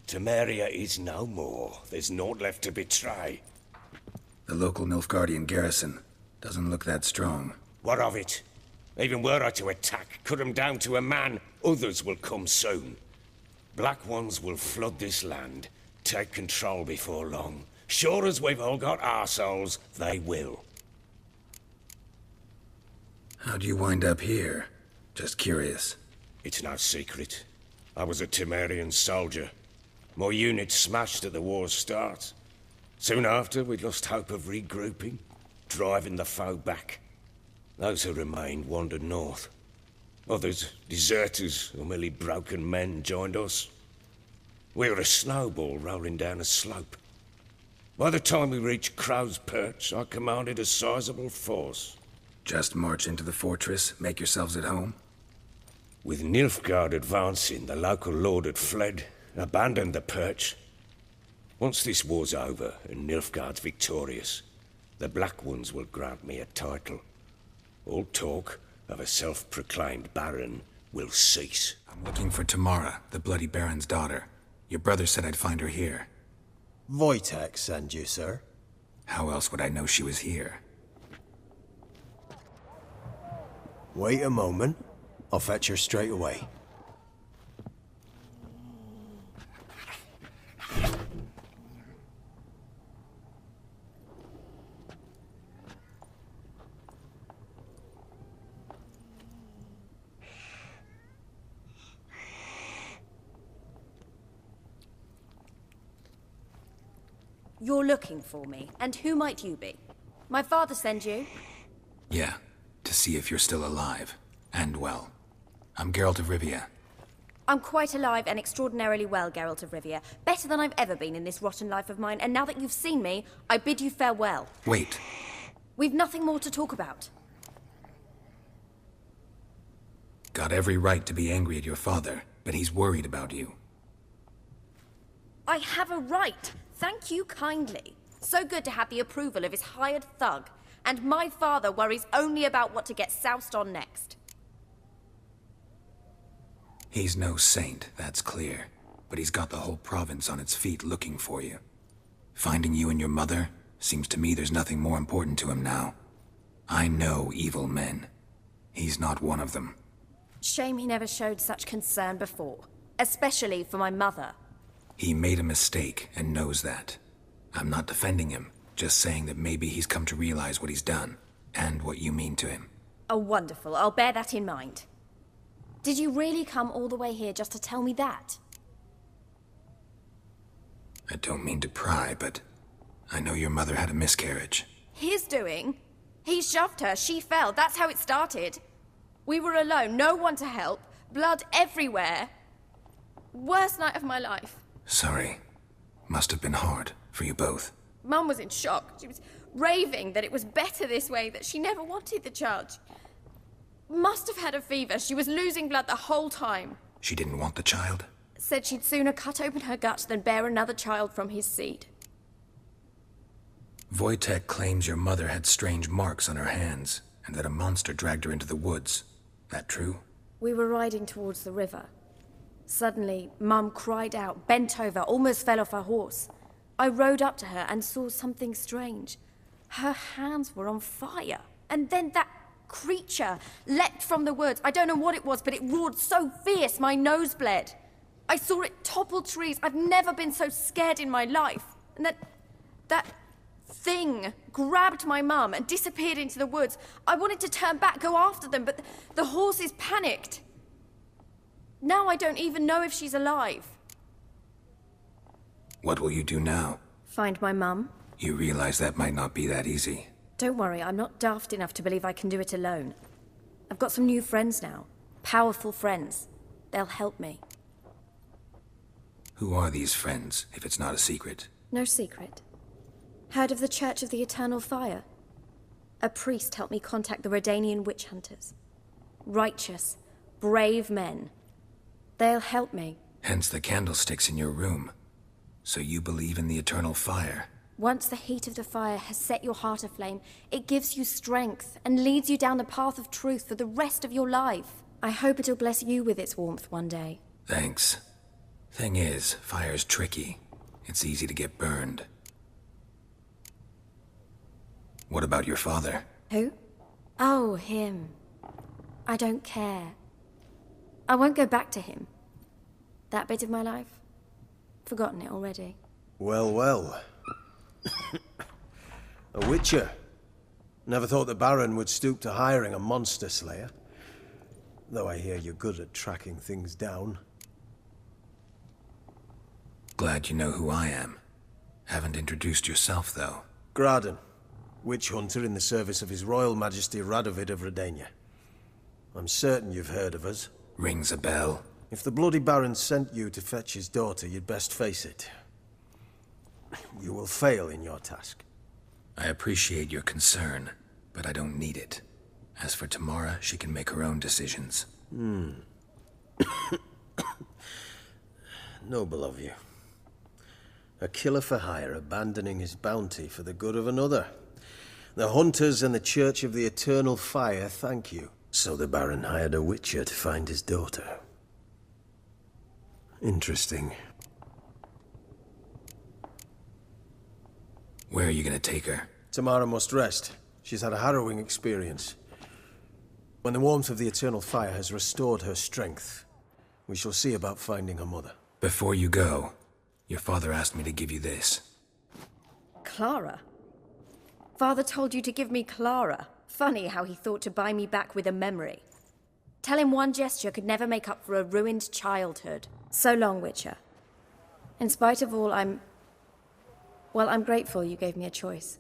Temeria is no more. There's naught left to betray. The local Nilfgaardian garrison doesn't look that strong. What of it? Even were I to attack, cut 'em down to a man, others will come soon. Black ones will flood this land, take control before long. Sure as we've all got arseholes, they will. How'd you wind up here? Just curious. It's no secret. I was a Temerian soldier. My unit smashed at the war's start. Soon after, we lost hope of regrouping, driving the foe back. Those who remained wandered north. Others, deserters or merely broken men, joined us. We were a snowball rolling down a slope. By the time we reached Crow's Perch, I commanded a sizable force. Just march into the fortress, make yourselves at home? With Nilfgaard advancing, the local lord had fled, abandoned the perch. Once this war's over and Nilfgaard's victorious, the Black Ones will grant me a title. All talk of a self-proclaimed baron will cease. I'm looking for Tamara, the Bloody Baron's daughter. Your brother said I'd find her here. Wojtek send you, sir. How else would I know she was here? Wait a moment. I'll fetch her straight away. You're looking for me, and who might you be? My father sent you? Yeah, to see if you're still alive. And well. I'm Geralt of Rivia. I'm quite alive and extraordinarily well, Geralt of Rivia. Better than I've ever been in this rotten life of mine, and now that you've seen me, I bid you farewell. Wait. We've nothing more to talk about. Got every right to be angry at your father, but he's worried about you. I have a right. Thank you kindly. So good to have the approval of his hired thug. And my father worries only about what to get soused on next. He's no saint, that's clear. But he's got the whole province on its feet looking for you. Finding you and your mother, seems to me there's nothing more important to him now. I know evil men. He's not one of them. Shame he never showed such concern before. Especially for my mother. He made a mistake and knows that. I'm not defending him, just saying that maybe he's come to realize what he's done, and what you mean to him. Oh, wonderful. I'll bear that in mind. Did you really come all the way here just to tell me that? I don't mean to pry, but I know your mother had a miscarriage. His doing? He shoved her, she fell, that's how it started. We were alone, no one to help, blood everywhere. Worst night of my life. Sorry. Must have been hard for you both. Mum was in shock. She was raving that it was better this way, that she never wanted the child. Must have had a fever. She was losing blood the whole time. She didn't want the child? Said she'd sooner cut open her gut than bear another child from his seed. Wojtek claims your mother had strange marks on her hands, and that a monster dragged her into the woods. That true? We were riding towards the river. Suddenly, Mum cried out, bent over, almost fell off her horse. I rode up to her and saw something strange. Her hands were on fire. And then that creature leapt from the woods. I don't know what it was, but it roared so fierce my nose bled. I saw it topple trees. I've never been so scared in my life. And that thing grabbed my mum and disappeared into the woods. I wanted to turn back, go after them, but the horses panicked. Now I don't even know if she's alive. What will you do now? Find my mum. You realize that might not be that easy. Don't worry, I'm not daft enough to believe I can do it alone. I've got some new friends now. Powerful friends. They'll help me. Who are these friends, if it's not a secret? No secret. Heard of the Church of the Eternal Fire? A priest helped me contact the Redanian witch hunters. Righteous, brave men. They'll help me. Hence the candlesticks in your room. So you believe in the eternal fire? Once the heat of the fire has set your heart aflame, it gives you strength and leads you down the path of truth for the rest of your life. I hope it'll bless you with its warmth one day. Thanks. Thing is, fire's tricky. It's easy to get burned. What about your father? Who? Oh, him. I don't care. I won't go back to him. That bit of my life? Forgotten it already. Well, well. A witcher. Never thought the Baron would stoop to hiring a monster slayer. Though I hear you're good at tracking things down. Glad you know who I am. Haven't introduced yourself, though. Graden. Witch hunter in the service of His Royal Majesty Radovid of Redania. I'm certain you've heard of us. Rings a bell. If the Bloody Baron sent you to fetch his daughter, you'd best face it. You will fail in your task. I appreciate your concern, but I don't need it. As for Tamara, she can make her own decisions. Noble of you. A killer for hire abandoning his bounty for the good of another. The hunters and the Church of the Eternal Fire thank you. So the Baron hired a witcher to find his daughter. Interesting. Where are you gonna take her? Tamara must rest. She's had a harrowing experience. When the warmth of the Eternal Fire has restored her strength, we shall see about finding her mother. Before you go, your father asked me to give you this. Clara? Father told you to give me Clara. Funny how he thought to buy me back with a memory. Tell him one gesture could never make up for a ruined childhood. So long, Witcher. In spite of all, I'm grateful you gave me a choice.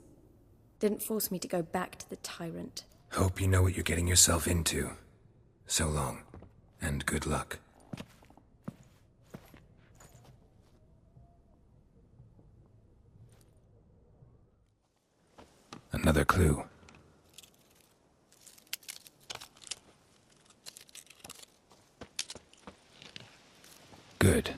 Didn't force me to go back to the tyrant. Hope you know what you're getting yourself into. So long, and good luck. Another clue. Good.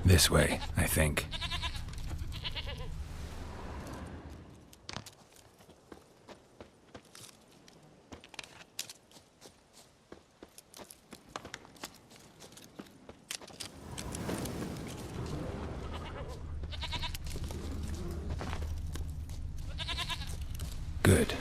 This way, I think. Good.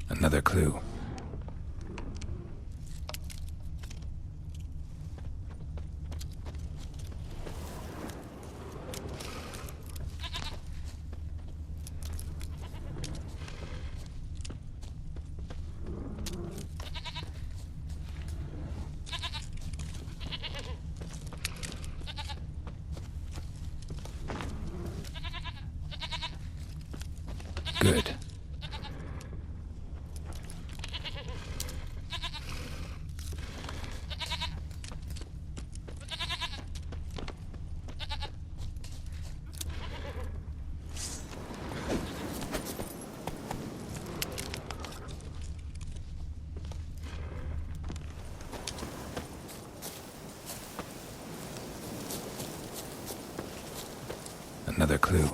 Another clue. Good. Another clue.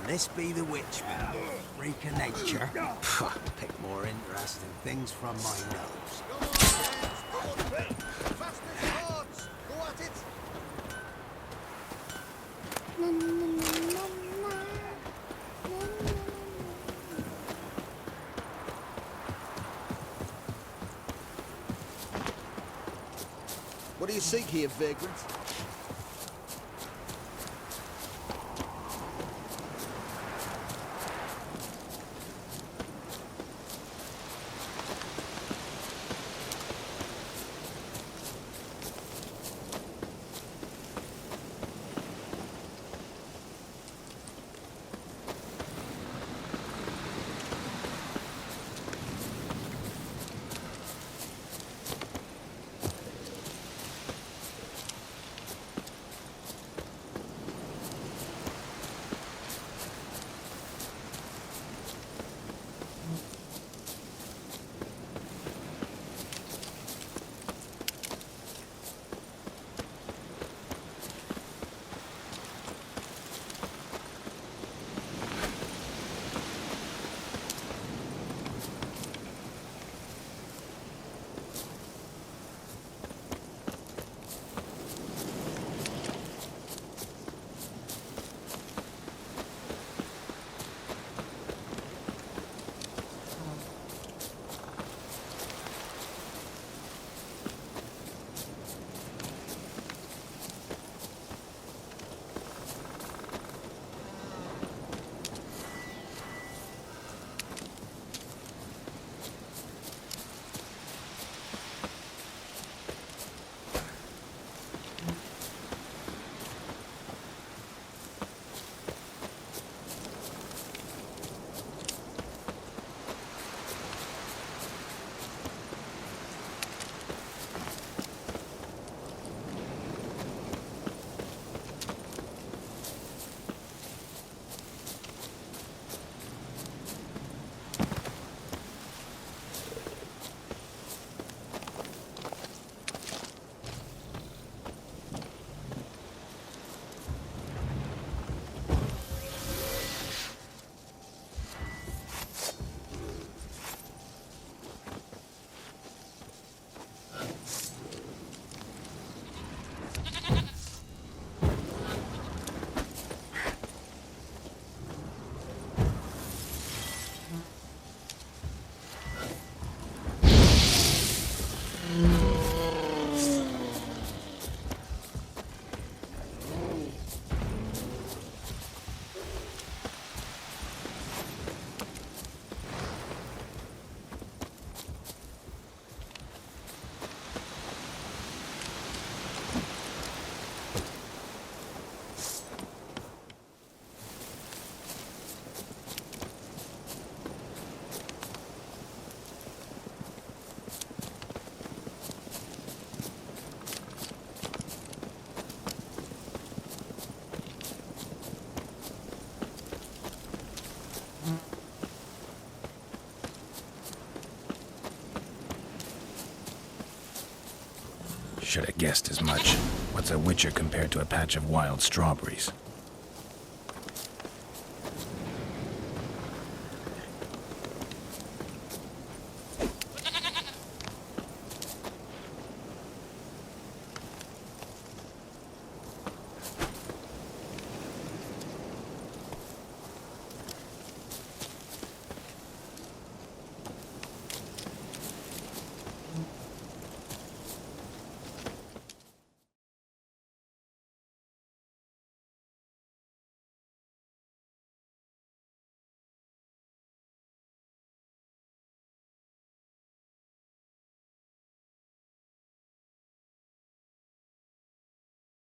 This be the witch man, freak of nature. Pick more interesting things from my nose. What do you seek here, vagrant? Should have guessed as much. What's a witcher compared to a patch of wild strawberries?